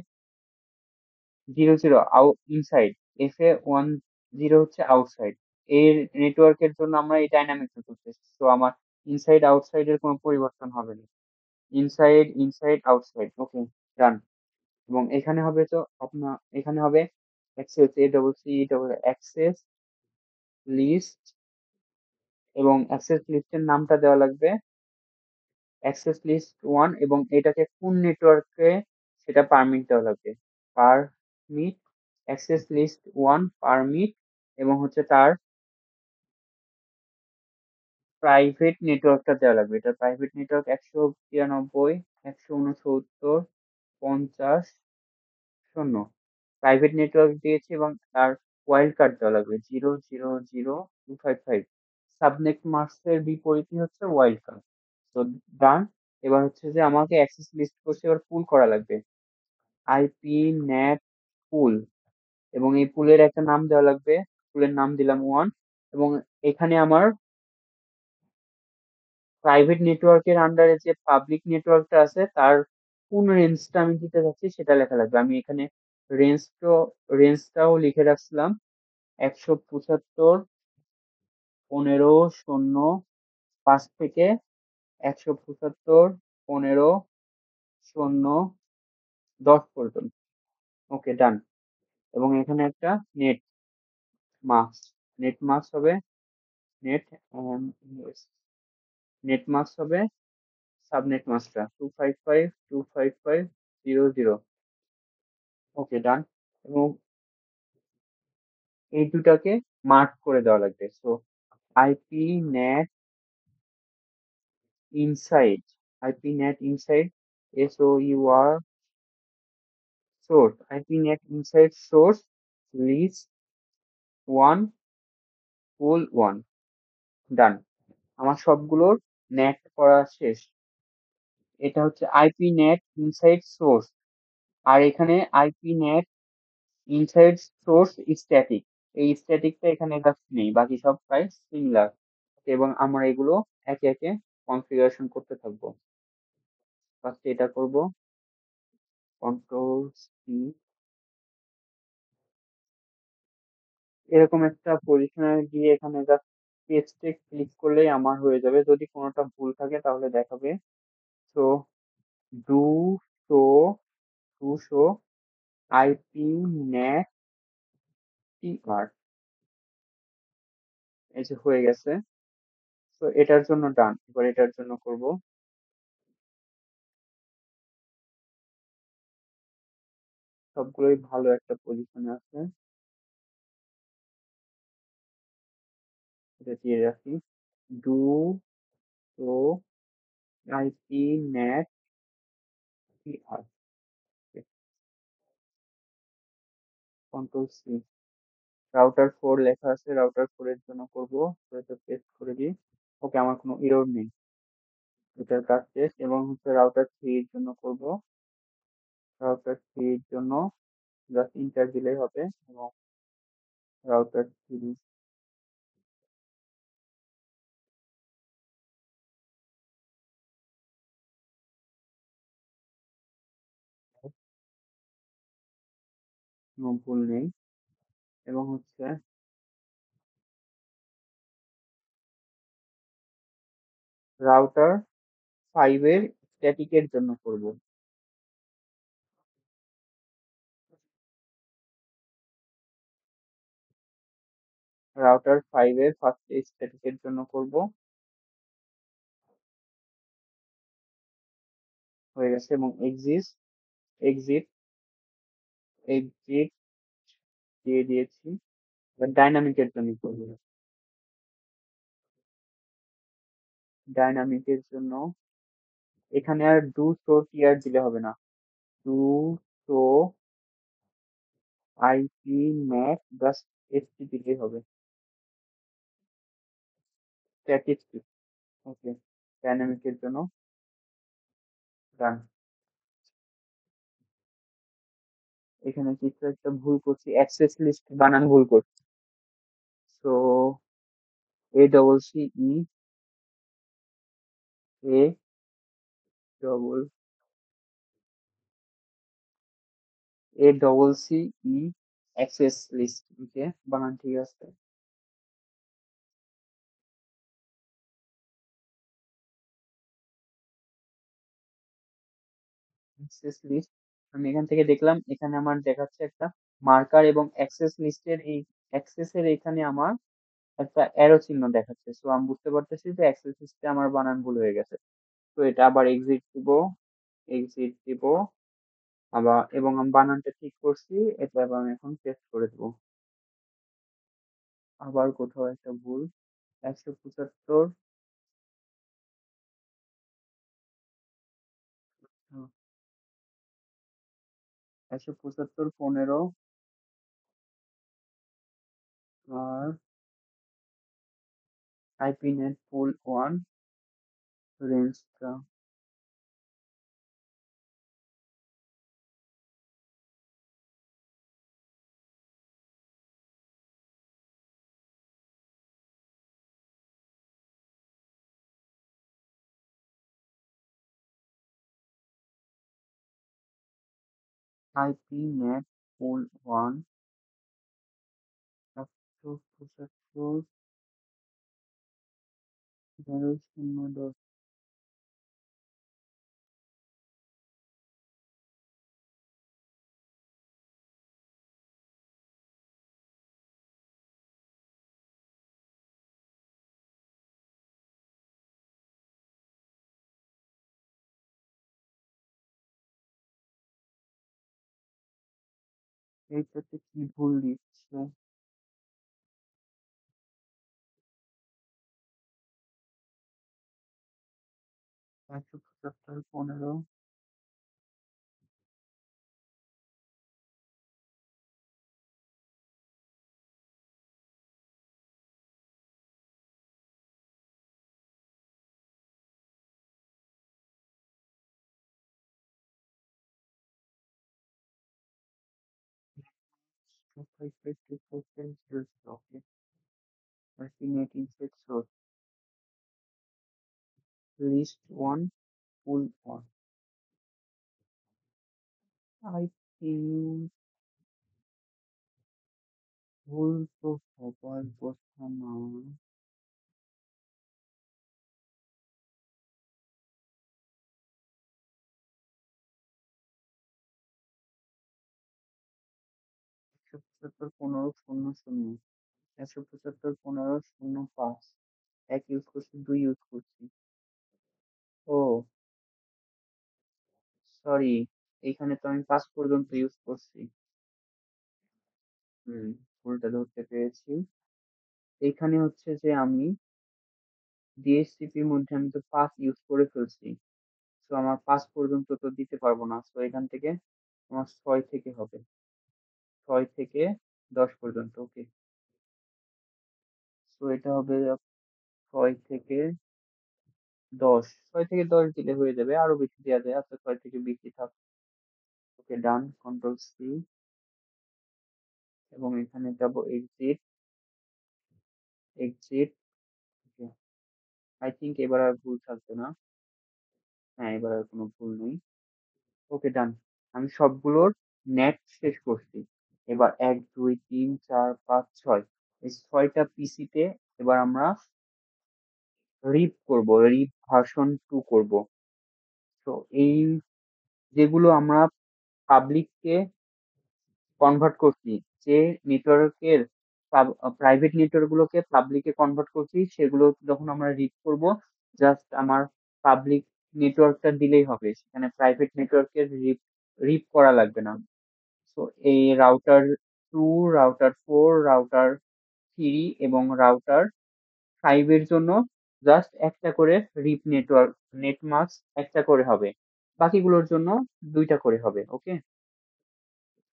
00 আউট ইনসাইড, এফ এ 10 হচ্ছে আউটসাইড। এর নেটওয়ার্কের জন্য আমরা এই ডাইনামিকটা করতেছি, তো আমার ইনসাইড আউটসাইড এর কোনো পরিবর্তন হবে না। Inside inside outside. Okay, done. এবং এখানে হবে তো আপনার, এখানে হবে access, A double C double access list, এবং অ্যাক্সেস লিস্টের নামটা দেওয়া লাগবে অ্যাক্সেস লিস্ট 1, এবং এটাকে কোন নেটওয়ার্কে সেটা পারমিট দেওয়া লাগবে। পারমিট অ্যাক্সেস লিস্ট 1 পারমিট, এবং হচ্ছে তার প্রাইভেট নেটওয়ার্কটা দেওয়া লাগবে। এটা প্রাইভেট নেটওয়ার্ক 192, 169, 50, 0। প্রাইভেট নেটওয়ার্ক দিয়েছি এবং তার ওয়াইল্ড কার্ড দেওয়া লাগবে 000255। সাবনেট মাস্কের বিপরীতই হচ্ছে ওয়াইল্ড কার্ড। তো ডান। এবার হচ্ছে যে আমাকে অ্যাক্সেস লিস্ট করছে, এবার পুল করা লাগবে আইপি নেট পুল, এবং এই পুলের একটা নাম দেওয়া লাগবে। পুলের নাম দিলাম 1, এবং এখানে আমার প্রাইভেট নেটওয়ার্কের আন্ডারে যে পাবলিক নেটওয়ার্কটা আছে তার কোন রেঞ্জটা আমি দিতে চাচ্ছি সেটা লেখা লাগবে। আমি এখানে রেঞ্জটাও লিখে রাখছিলাম 175.15.0.5 থেকে 175.15.0.10 পর্যন্ত। ওকে, ডান। এবং এখানে একটা নেট মাস্ক, নেট মাস্ক হবে নেট নেট মাস্ক হবে সাবনেট মাস্কটা 255.255.0.0। ওকে, ডান। এবং এই দুটাকে মার্ক করে দেওয়া লাগবে। So IP NAT inside, IP NAT inside, SOUR source, IP NAT inside source list 1 pool 1। Done. আমার সবগুলোর নেট করা শেষ। এটা হচ্ছে আইপি নেট ইনসাইড সোর্স, আর এখানে IP NAT inside source static. এই স্ট্যাটিকটা এখানে জাস্ট নেই, বাকি সব প্রায় সিমিলার। এবং আমরা এগুলো একে একে কনফিগারেশন করতে থাকবো। ফার্স্টে এটা করব, কন্ট্রোল সি। এরকম একটা পজিশনে গিয়ে এখানে জাস্ট পেস্টে ক্লিক করলেই আমার হয়ে যাবে। যদি কোনোটা ভুল থাকে তাহলে দেখাবে। So do show to show IP NAT TR, এই যে হয়ে গেছে। তো এটার জন্য ডান, এবার এটার জন্য করব। সবগুলোই ভালো একটা পজিশনে আছে, এটা দিয়ে রাখি। Do show IP NAT TR, control C. Router 4 লেখা আছে, রাউটার 4 এর জন্য করব। তো এটা পেস্ট করে দিই। ওকে, আমার কোনো এরর নেই, এটার কাজ শেষ। এবং হচ্ছে রাউটার 3 এর জন্য করব। রাউটার 3 এর জন্য জাস্ট ইন্টার দিলেই হবে। এবং রাউটার 3 কোনো ভুল নেই। এবং হচ্ছে রাউটার 5 এর স্ট্যাটিক এর জন্য করব। রাউটার 5 এর ফার্স্ট স্ট্যাটিক এর জন্য করব। হয়ে গেছে। এবং এক্সিট এক্সিট দিয়ে দিয়েছি। এবার ডাইনামিক এর জন্য করব। ডাইনামিক এর জন্য এখানে আর ডু শো টিআর দিলে হবে না। Do show IP Mac just ST দিলেই হবে। স্ট্যাটিস্টিক, ওকে। ডাইনামিক এর জন্য ডান। এখানে কিছু একটা ভুল করছি, অ্যাক্সেস লিস্ট বানান ভুল করছি। So A double C E A double C E access list, okay, বানান ঠিক আছে। অ্যাক্সেস লিস্ট, আমি এখান থেকে দেখলাম এখানে আমার দেখাচ্ছে একটা মার্কার, এবং অ্যাক্সেস লিস্টের এই অ্যাক্সেস এর এখানে আমার একটা অ্যারো চিহ্ন দেখাচ্ছে। সো আমি বুঝতে পারতেছি যে অ্যাক্সেস লিস্টে আমার বানান ভুল হয়ে গেছে। তো এটা আবার এক্সিট দিব, এক্সিট দিব আবার। এবং আমি বানানটা ঠিক করছি, এটা আবার আমি এখন পেস্ট করে দেবো। আবার কোথাও একটা ভুল। 175, 175 15 আর আইপি নেট ফুল ওয়ান রেঞ্জটা আইপি নেট ফুল ওয়ান 175 0 0 10। এইটাতে কি ভুল দিচ্ছে? 175 15 255 okay. IP NAT inside source list one pool one. I think ভুল তো হবার কথা না। একশো পঁচাত্তর 15 00 175 15 05 এক ইউজ করছি, দুই ইউজ করছি। ও সরি, এইখানে তো আমি 5 পর্যন্ত ইউজ করছি। হুম, ভুলটা ধরতে পেরেছি। এইখানে হচ্ছে যে আমি ডিএসসিপির মধ্যে আমি তো 5 ইউজ করে ফেলছি। তো আমার 5 পর্যন্ত তো দিতে পারবো না। তো এখান থেকে আমার 6 থেকে হবে। 6 থেকে 10 পর্যন্ত। ওকে। তো এটা হবে 6 থেকে 10। 6 থেকে 10 দিলে হয়ে যাবে। আরো বেশি দেওয়া যায়। আচ্ছা 6 থেকে 20 থাক। ওকে ডান। কন্ট্রোল সি এবং এখানে যাব exit, exit. Okay. I think এবার আর ভুল থাকবে না। হ্যাঁ, এবার আর কোনো ভুল নেই। ওকে ডান। আমি সবগুলোর নেট শেষ করছি। এবার 1 2 3 4 5 6 এই 6টা পিসিতে এবার আমরা রিপ করব, রিপ ভার্সন 2 করব। তো এই যেগুলো আমরা পাবলিককে কনভার্ট করছি, যে নেটওয়ার্কের প্রাইভেট নেটওয়ার্ক গুলোকে পাবলিকে কনভার্ট করছি, সেগুলো যখন আমরা রিড করব, জাস্ট আমার পাবলিক নেটওয়ার্কটা দিলেই হবে, সেখানে প্রাইভেট নেটওয়ার্কের রিপ রিপ করা লাগবে না। তো এই রাউটার 2, রাউটার 4, রাউটার 3 এবং রাউটার 5 এর জন্য জাস্ট একটা করে রিপ নেটওয়ার্ক, নেট মাস্ক একটা করে হবে। বাকিগুলোর জন্য দুইটা করে হবে। ওকে।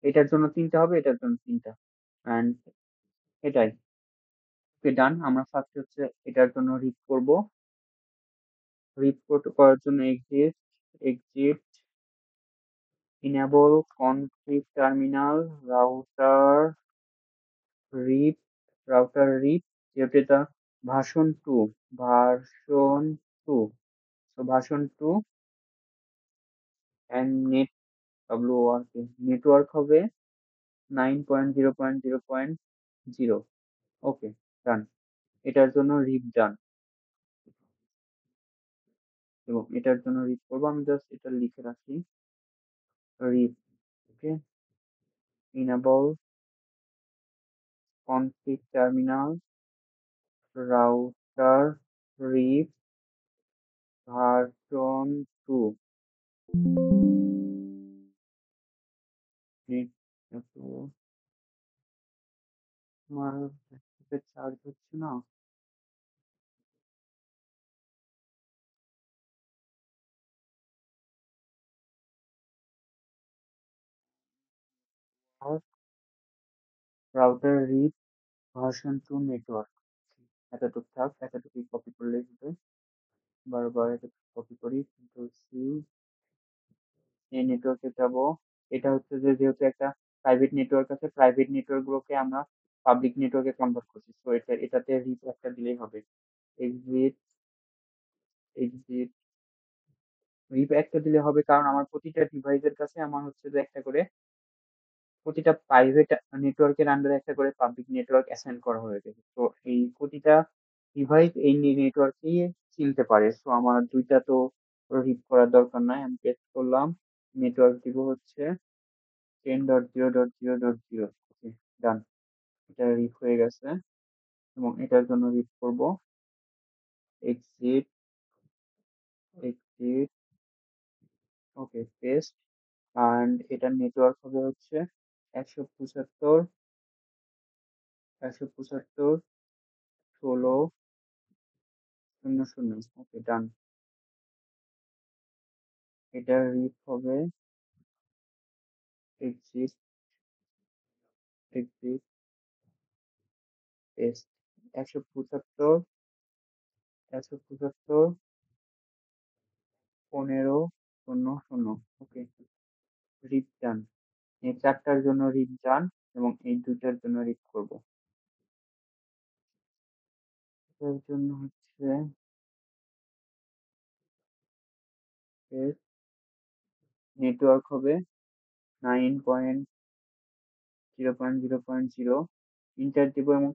এটার জন্য তিনটা হবে, এটার জন্য তিনটা। অ্যান্ড এটাই। ওকে ডান। আমরা ফার্স্ট হচ্ছে এটার জন্য রিড করব। রিড করার জন্য exit, exit, enable config terminal, router RIP, router RIP, যেহেতু এটা ভার্সন 2, ভার্সন 2, তো version 2 and net W R K network হবে 9.0.0.0। ওকে ডান। এটার জন্য রিপ ডান এবং এটার জন্য রিড করবো। আমি জাস্ট এটা লিখে রাখি। রিড। ওকে। ইনেবল কনফিগ টার্মিনাল, রাউটার রিপ ভার্সন 2। রিড। আমার ল্যাপটপে চার্জ হচ্ছে না। আর রাউটার রিপ ভার্সন 2 নেটওয়ার্ক। এতটুকু থাক, এতটুকু কপি করলেই হবে। বারবার এতটুকু কপি করি, কন্ট্রোল সি। এই নেটওয়ার্কে যাব। এটা হচ্ছে যে যেহেতু একটা প্রাইভেট নেটওয়ার্ক আছে, প্রাইভেট নেটওয়ার্ক গুলোকে আমরা পাবলিক নেটওয়ার্কে কনভার্ট করছি, তো এটাতে রিপ একটা দিলেই হবে। Exit, exit. রিপ একটা দিলে হবে কারণ আমার প্রতিটা ডিভাইসের কাছে আমার হচ্ছে যে একটা করে, প্রতিটা প্রাইভেট নেটওয়ার্কের আন্ডারে একটা করে পাবলিক নেটওয়ার্ক অ্যাসাইন করা হয়ে গেছে। তো এই প্রতিটা ডিভাইস এই নেটওয়ার্কই চিনতে পারে। তো আমার দুইটা তো রিপ করার দরকার নাই। আমি পেস্ট করলাম। নেটওয়ার্ক দিব হচ্ছে 10.0.0.0। ওকে ডান। এটা রিড হয়ে গেছে এবং এটার জন্য রিড করব exit, exit. Okay paste. And এটার নেটওয়ার্ক হবে হচ্ছে 175 175 16 00। ওকে ডান। এটার রিড হবে exit, exit, paste. 175 175 15 00। Okay read done. এই চারটার জন্য রিড ডান এবং এই দুইটার জন্য রিড করব। এটার জন্য হচ্ছে নেটওয়ার্ক হবে 9.0.0.0 ইন্টার দিব এবং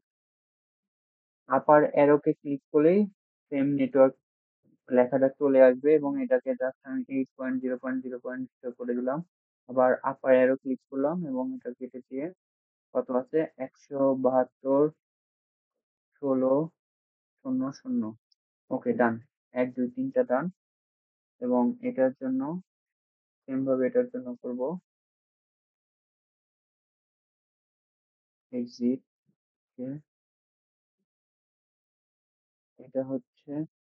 আপার অ্যারোকে ক্লিক করলেই সেম নেটওয়ার্ক লেখাটা চলে আসবে এবং এটাকে জাস্ট আমি 8.0.0.0 করে দিলাম। আবার আপার অ্যারো ক্লিক করলাম এবং এটা কেটে দিয়ে কত আছে 172.16.00। ওকে, ডান। 1 2 3টা ডান। এবং এটার জন্য সেম ভাবে এটার জন্য করব এক্সিট। এটা হচ্ছে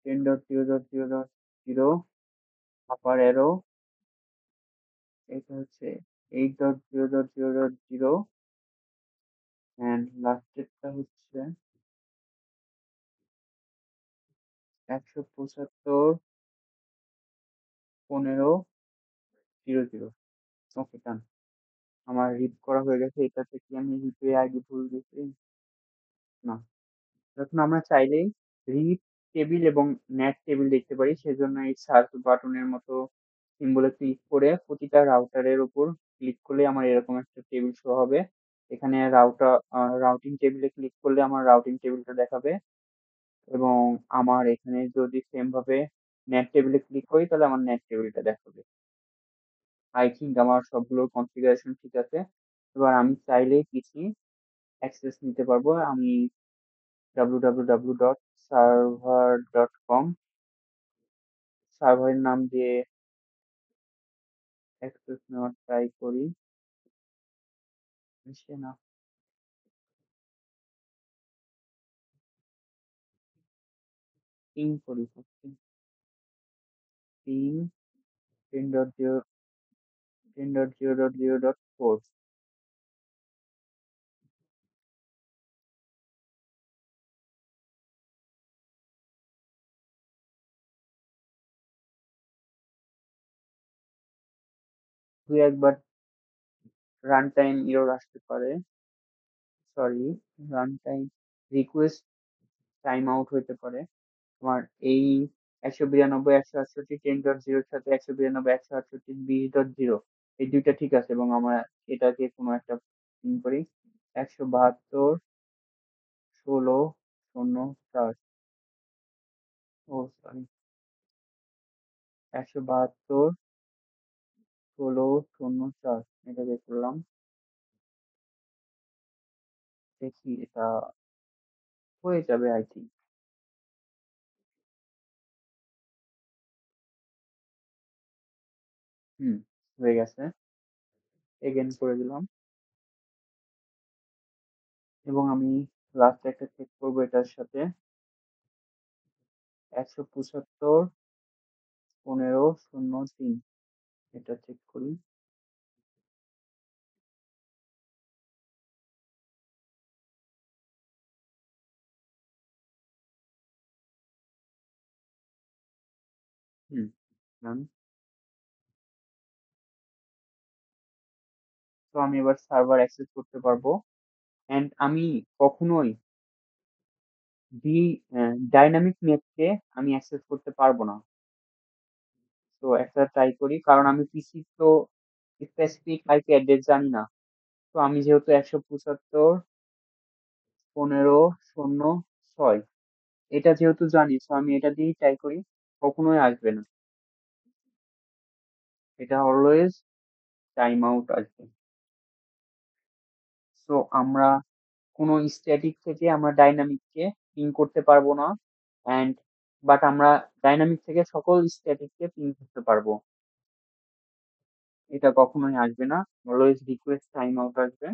10.0.0.0 আপার অ্যারো। এটা হচ্ছে 8.0.0.0 এন্ড লাস্টেরটা হচ্ছে 175.15.00। ওকে, ডান। আমার রিড করা হয়ে গেছে। এটাতে কি আমি ইউপিআই আইডি ভুল দিয়েছি? না। এখন আমরা চাইলেই রিড টেবিল এবং নেট টেবিল দেখতে পারি, সেজন্য এই সার্চ বাটনের মতো সিম্বলে ক্লিক করে প্রতিটা রাউটারের উপর ক্লিক করলে আমার এরকম একটা টেবিল শো হবে। এখানে রাউটিং টেবিলে ক্লিক করলে আমার রাউটিং টেবিলটা দেখাবে এবং আমার এখানে যদি সেম ভাবে নেট টেবিলে ক্লিক করি তাহলে আমার নেট টেবিলটা দেখাবে। আই থিঙ্ক আমার সবগুলোর কনফিগারেশন ঠিক আছে। এবার আমি চাইলেই পিসি অ্যাক্সেস নিতে পারবো। আমি www.server.com সার্ভারের নাম দিয়ে অ্যাক্সেস নেওয়ার ট্রাই করি। আসছে না। পিং করি হচ্ছে পিং 10.0.0.4। 2 একবার রান টাইম এরর আসতে পারে। Sorry, run time request time out হইতে পারে। আমার এই 192.168 10.0 এর সাথে 192.168 20.0 এই দুইটা ঠিক আছে এবং আমরা এটাকে কোনো একটা করি 172.16.0.4। ও সরি, 172.16.0.4 এটা বের করলাম। দেখি এটা হয়ে যাবে আই থিঙ্ক। হুম, হয়ে গেছে। এগেন করে দিলাম এবং আমি লাস্ট একটা চেক করবো এটার সাথে 175.15.0.3 এটা চেক করি। হুম, done। তো আমি এবার সার্ভার অ্যাক্সেস করতে পারবো এন্ড আমি কখনোই ডি ডাইনামিক নেটকে আমি অ্যাক্সেস করতে পারবো না। তো একটা ট্রাই করি কারণ আমি পিসি তো স্পেসিফিক আইপি অ্যাড্রেস জানি না। তো আমি যেহেতু 175.15.0.6 এটা যেহেতু জানি, তো আমি এটা দিয়েই ট্রাই করি। কখনোই আসবে না, এটা অলওয়েজ টাইম আউট আসবে। সো আমরা কোনো স্ট্যাটিক থেকে আমরা ডাইনামিককে পিং করতে পারবো না এন্ড বাট আমরা ডাইনামিক থেকে সকল স্ট্যাটিককে পিং করতে পারবো। এটা কখনোই আসবে না, অলওয়েজ রিকোয়েস্ট টাইম আউট আসবে।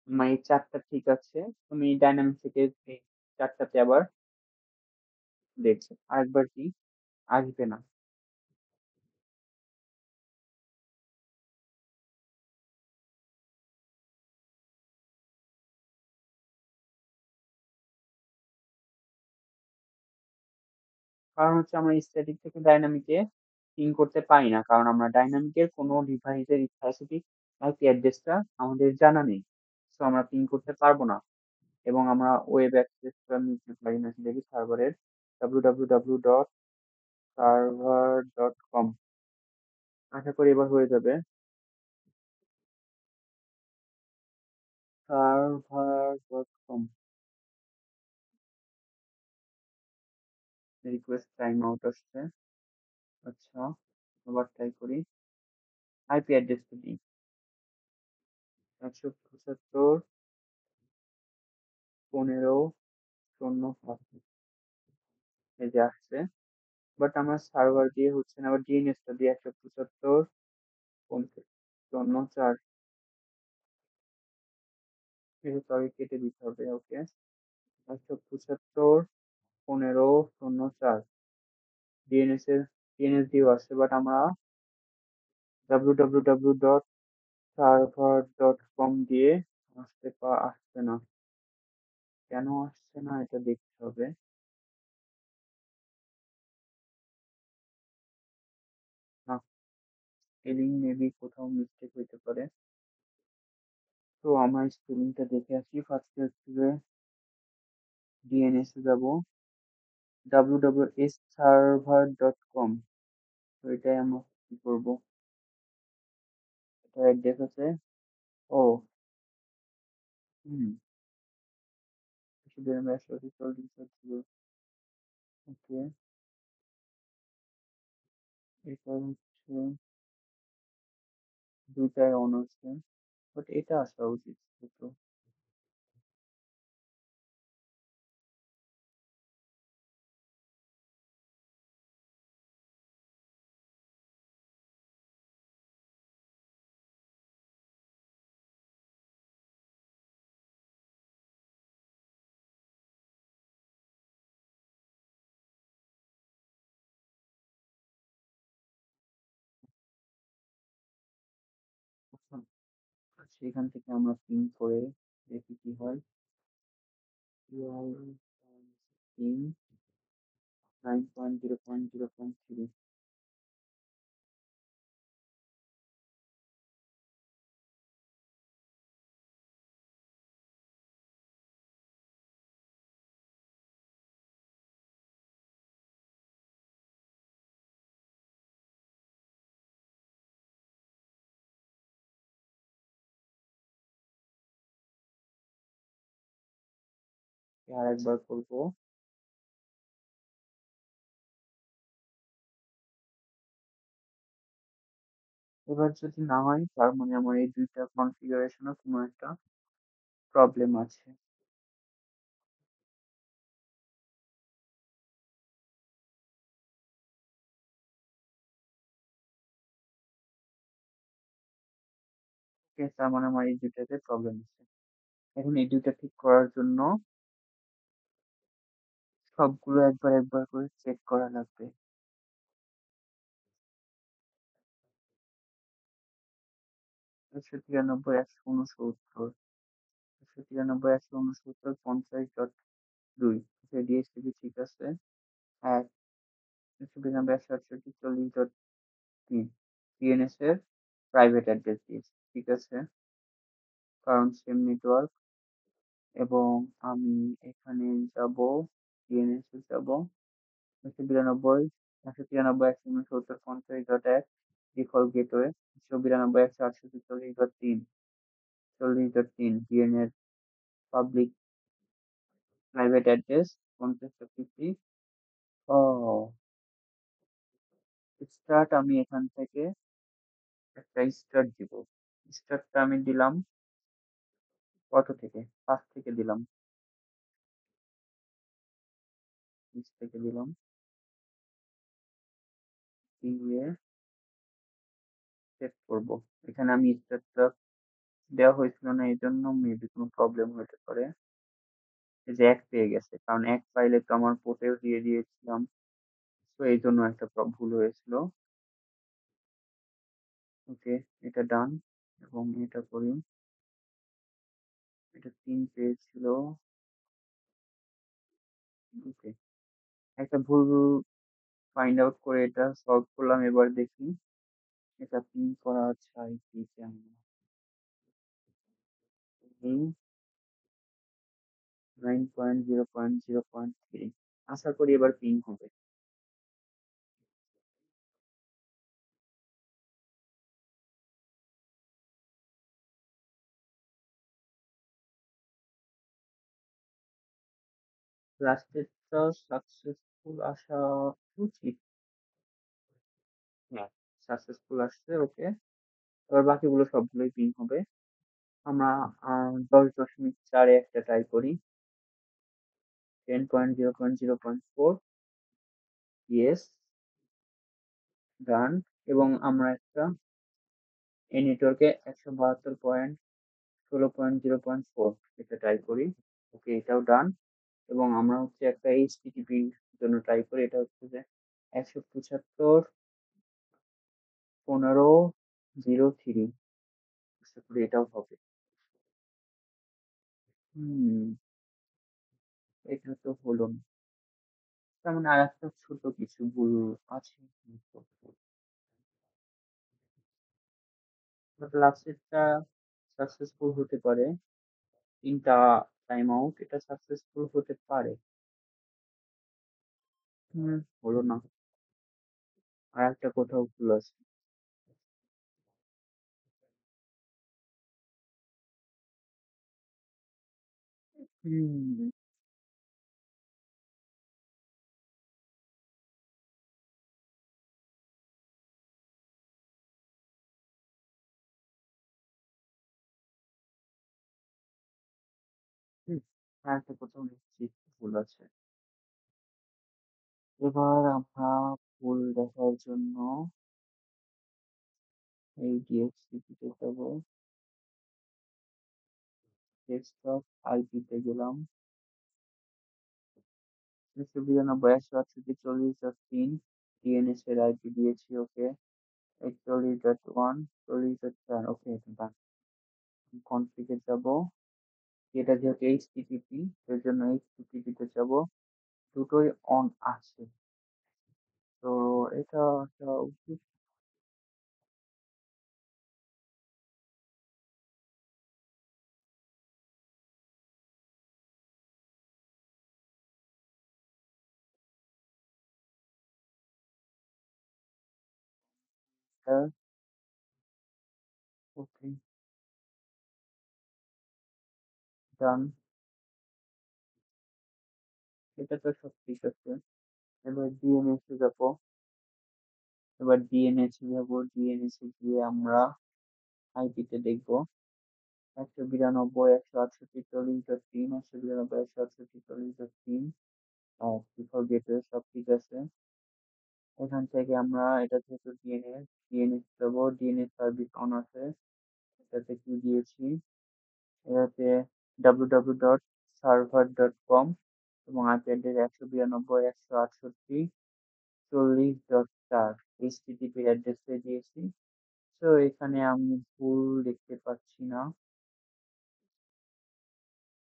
আমার এই 4টা ঠিক আছে। তুমি ডাইনামিক থেকে এই 4টাতে আবার দেখছো আরেকবার কি আসবে না। কারণ হচ্ছে আমরা স্ট্যাটিক থেকে ডাইনামিকে পিং করতে পারি না, কারণ আমরা ডাইনামিকের কোনো ডিভাইসের স্পেসিফিক আইপি অ্যাড্রেসটা আমাদের জানা নেই। সো আমরা পিং করতে পারবো না এবং আমরা ওয়েব অ্যাক্সেসটা নিতে পারি না। দেখি সার্ভারের www.server.com। আশা করি এবার হয়ে যাবে। server.com রিকোয়েস্ট টাইম আউট আসছে। আচ্ছা, আবার ট্রাই করি। আইপি অ্যাড্রেসটা দিই 175.15.0.7। এই যে আসছে, বাট আমার সার্ভার দিয়ে হচ্ছে না। আবার ডিএনএসটা দিয়ে 175.15.0.4। এটা তো আগে কেটে দিতে হবে। ওকে, 175.15.0.4 ডিএনএস দিয়েও আসছে, বাট আমরা www.server.com দিয়ে আসছে না। কেন আসছে না এটা দেখতে হবে। না, স্পেলিং মেবি কোথাও মিস্টেক হইতে পারে। তো আমার স্পেলিংটা দেখে আসি। ফার্স্টে হচ্ছে ডিএনএস এ যাব, www.server.com। তো এটাই আমরা কি করব, এটা অ্যাড্রেস আছে। ও, হুম, ওকে, এটা হচ্ছে দুইটাই অন আছে, বাট এটা আসা উচিত ছিল। তো সেখান থেকে আমরা পিন করে দেখি কি হয়। পিন 9.0.0.3। আর একবার করবো। এবার যদি না হয় তার মানে আমার এই দুইটা কনফিগারেশনে কোনো একটা প্রবলেম আছে। ওকে, তার মানে আমার এই দুইটাতে প্রবলেম আছে। এখন এই দুইটা ঠিক করার জন্য সবগুলো একবার একবার করে চেক করা লাগবে। 193, 169, 193, 169, 50.2। ডিএসটিপি ঠিক আছে। এক, 192, 168, 40.3 ডিএনএস এর প্রাইভেট অ্যাড্রেস দিয়েছি, ঠিক আছে, কারণ সেম নেটওয়ার্ক। এবং আমি এখানে যাব, ডিএনএস এ যাব, 192, 193, 169, 50.1 default gateway, 192, 168, 40.3, 40.3 DNS public private address, 50.50। ও, স্টার্ট আমি এখান থেকে একটা স্টার্ট দিব। স্টার্টটা আমি দিলাম কত থেকে, 5 থেকে দিলাম, 20 থেকে দিলাম, দিয়ে সেট করব। এখানে আমি স্টার্টটা দেওয়া হয়েছিল না, এই জন্য মেবি কোনো প্রবলেম হতে পারে। এই যে এক পেয়ে গেছে, কারণ এক ফাইলে তো আমার পোর্টেও দিয়ে দিয়েছিলাম, তো এই জন্য একটা ভুল হয়েছিল। ওকে, এটা ডান। এবং এটা করি, এটা 3 পেয়েছিল। ওকে, একটা ভুল ফাইন্ড আউট করে এটা সলভ করলাম। এবার দেখি এটা পিন করা আছে আইপি কেমন। 9.0.0.3, আশা করি এবার পিন হবে। লাস্টেরটা সাকসেসফুল আসা উচিত। হ্যাঁ, সাকসেসফুল আসছে, ওকে। এবার বাকিগুলো সবগুলোই পিং হবে। আমরা 10.4-এ একটা ট্রাই করি। 10.0.0.4, ইয়েস, ডান। এবং আমরা একটা এই নেটওয়ার্কে 172.16.0.4 এটা ট্রাই করি। ওকে, এটাও ডান। এবং আমরা হচ্ছে একটা এইচটিটিপি জন্য ট্রাই করি, এটা হচ্ছে যে 175.15.0.3। আশা করি এটাও হবে। এটা তো হলো না। তার মানে আর একটা ছোট কিছু ভুল আছে। বাট লাস্টেরটা সাকসেসফুল হতে পারে। 3টা টাইম আউট, এটা সাকসেসফুল হতে পারে। হলো না। আর একটা কোথাও ভুল আছে। হুম হুম, আর একটা কোথাও নিশ্চিত ভুল আছে। এবার আমরা ভুল দেখার জন্য এই ডিএক্সটিপি তে যাবো, ডেস্কটপ আইপি তে গেলাম, 192.168.40.3 ডিএনএস এর আইপি দিয়েছি, ওকে। 41.1, 40.4, ওকে, এটা কনফিগে যাব। এটা যেহেতু এইচটিটিপি, এর জন্য এইচটিটিপি তে যাব। দুটোই অন আছে, তো এটা একটা উচিত। ওকে, ডান। এটা তো সব ঠিক আছে। এবার ডিএনএস এ যাব। ডিএনএস এ গিয়ে আমরা আইপি তে দেখবো 192.168.40.3, 192.168.40.3। আর ডিফল্ট গেটওয়ে সব ঠিক আছে। এখান থেকে আমরা এটা যেহেতু ডিএনএস দেবো, ডিএনএস সার্ভিস অন আছে। এটাতে কি দিয়েছি, এটাতে www.server.com এবং আইপি অ্যাড্রেস 192.168.40.4 এইচটিটিপি অ্যাড্রেসে দিয়েছি। তো এখানে আমি ভুল দেখতে পাচ্ছি না।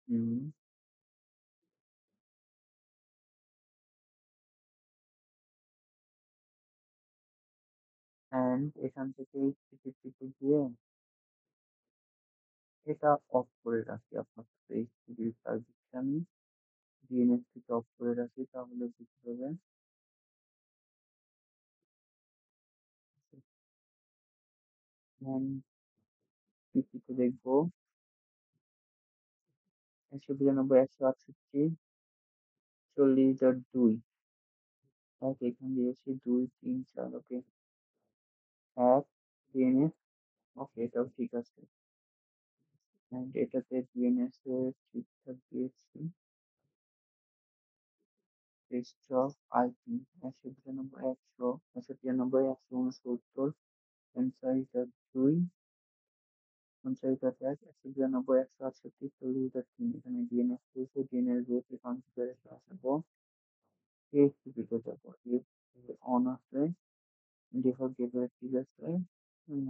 হুম অ্যান্ড এখান থেকে এইচটিটিপি তে গিয়ে এটা অফ করে রাখি। আপাতত এইচটিটিপি সার্ভিসটা আমি ডিএনএস থেকে অফ করে রাখি, তাহলে বুঝতে হবে। অ্যান্ড পিসিতে দেখবো 192.168.40.2। ওকে, এখানে দিয়েছি 2, 3, 4, ওকে। এক ডিএনএস, ওকে, এটাও ঠিক আছে। অ্যান্ড এটাতে ডিএনএস এর ঠিকঠাক দিয়েছি। Desktop IP 192.100, 193.169, 49.2, 49.1, 192.168.40.3। এখানে ডিএনএস দিয়েছে, ডিএনএস দিয়েছে, কনফিগারেশন আসবো, PHP তে যাবো, PHP অন আছে, ডিফল্ট গেটওয়ে ঠিক আছে। হুম,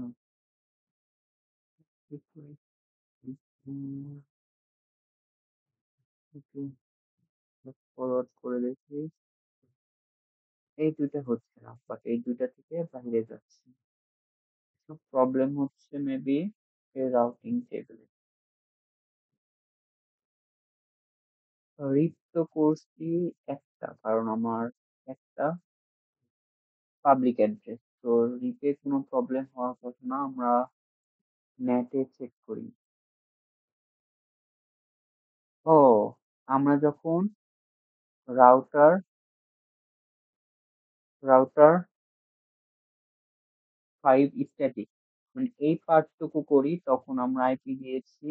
ফরওয়ার্ড করে দেখি। এই দুইটা হচ্ছে না, বাট এই দুইটা থেকে বাইরে যাচ্ছে। প্রবলেম হচ্ছে মেবি এই রাউটিং টেবিলে। রিড তো করছি একটা, কারণ আমার একটা পাবলিক অ্যাড্রেস, তো রিপে কোনো প্রবলেম হওয়ার কথা না। আমরা নেটে চেক করি। ও, আমরা যখন রাউটার রাউটার 5 স্ট্যাটিক, মানে এই পার্টটুকু করি তখন আমরা আইপি দিয়েছি,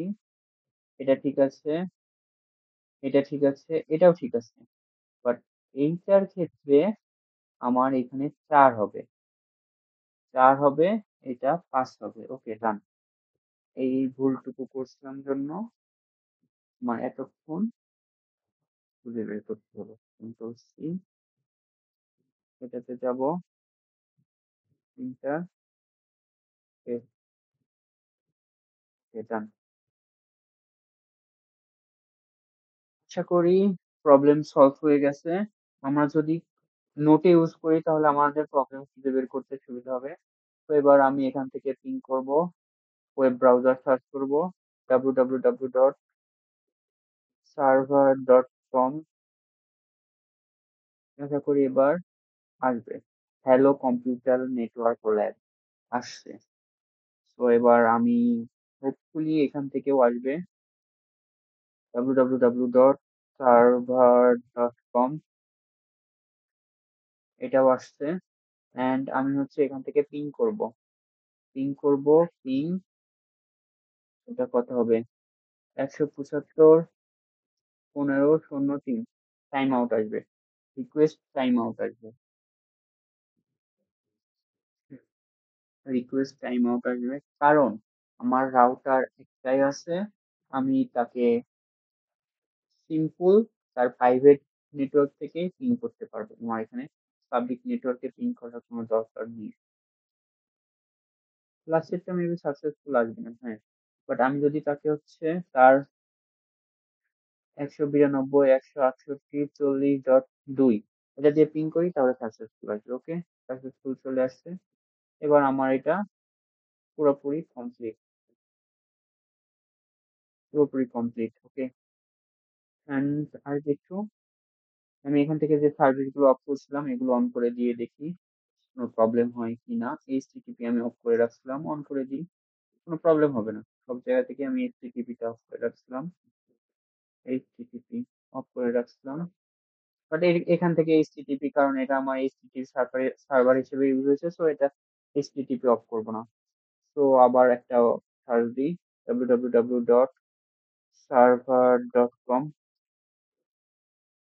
এটা ঠিক আছে, এটা ঠিক আছে, এটাও ঠিক আছে, বাট এইটার ক্ষেত্রে আমার এখানে 4 হবে, 4 হবে, এটা 5 হবে। ওকে, ডান। এই ভুলটুকু করছিলাম জন্য আমার এতক্ষণ খুঁজে বের করতে হলো। কন্ট্রোল সি, এটাতে যাব, ইন্টার, ডান। আশা করি প্রবলেম সলভ হয়ে গেছে। আমরা যদি নোটে ইউজ করি তাহলে আমাদের প্রবলেম খুঁজে বের করতে সুবিধা হবে। তো এবার আমি এখান থেকে পিং করব, ওয়েব ব্রাউজার সার্চ করব www.server.com। আশা করি এবার আসবে, হ্যালো কম্পিউটার নেটওয়ার্ক ল্যাব আসছে। তো এবার আমি হোপফুলি এখান থেকেও আসবে www.server.com, এটাও আসছে। এন্ড আমি হচ্ছে এখান থেকে পিং করব, পিং, এটা কত হবে, 175.15.03, টাইম আউট আসবে, রিকোয়েস্ট টাইম আউট আসবে, কারণ আমার রাউটার একটাই আছে, আমি তাকে সিম্পল তার প্রাইভেট নেটওয়ার্ক থেকে পিং করতে পারবো, আমার এখানে পাবলিক নেটওয়ার্কে পিং করার কোনো দরকার নেই। লাস্টেরটা মেবি সাকসেসফুল আসবে না, হ্যাঁ, বাট আমি যদি তাকে হচ্ছে তার 192.168.40.2 এটা দিয়ে পিং করি তাহলে সাকসেসফুল আসবে। ওকে, সাকসেসফুল চলে আসছে। এবার আমার এটা পুরোপুরি কমপ্লিট, ওকে। এন্ড আর কিছু, আমি এখান থেকে যে সার্ভিস গুলো অফ করছিলাম এগুলো অন করে দিয়ে দেখি কোনো প্রবলেম হয় কিনা। এইচটিটিপি আমি অফ করে রাখছিলাম, অন করে দিই, কোনো প্রবলেম হবে না। সব জায়গা থেকে আমি এইচটিটিপি টা অফ করে রাখছিলাম, এইচটিটিপি অফ করে রাখছিলাম, বাট এখান থেকে এইচটিটিপি, কারণ এটা আমার এইচটিটিপি সার্ভার হিসেবে ইউজ হয়েছে, সো এটা এইচটিটিপি অফ করব না। তো আবার একটা সার্চ দিই www.server.com,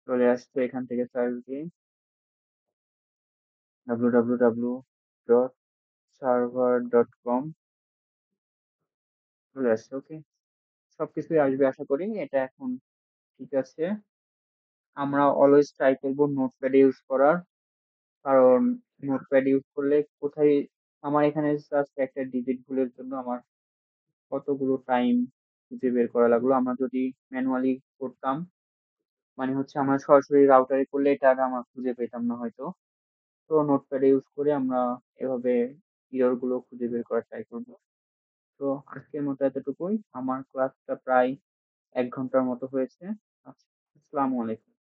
চলে আসছে, এখান থেকে সার্চ দিই www.server.com, চলে আসছে। ওকে, সবকিছুই আসবে আশা করি। এটা এখন ঠিক আছে। আমরা অলওয়েজ ট্রাই করবো নোটপ্যাড ইউজ করার, কারণ নোটপ্যাড ইউজ করলে কোথায়, আমার এখানে জাস্ট একটা ডিজিট ভুলের জন্য আমার কতগুলো টাইম খুঁজে বের করা লাগলো। আমরা যদি ম্যানুয়ালি করতাম, মানে হচ্ছে আমরা সরাসরি রাউটারে করলে এটা আর আমরা খুঁজে পেতাম না হয়তো। তো নোটপ্যাড ইউজ করে আমরা এভাবে এরর গুলো খুঁজে বের করার ট্রাই করবো। তো আজকের মতো এতটুকুই, আমার ক্লাসটা প্রায় 1 ঘন্টার মতো হয়েছে। আচ্ছা, আসসালামু আলাইকুম।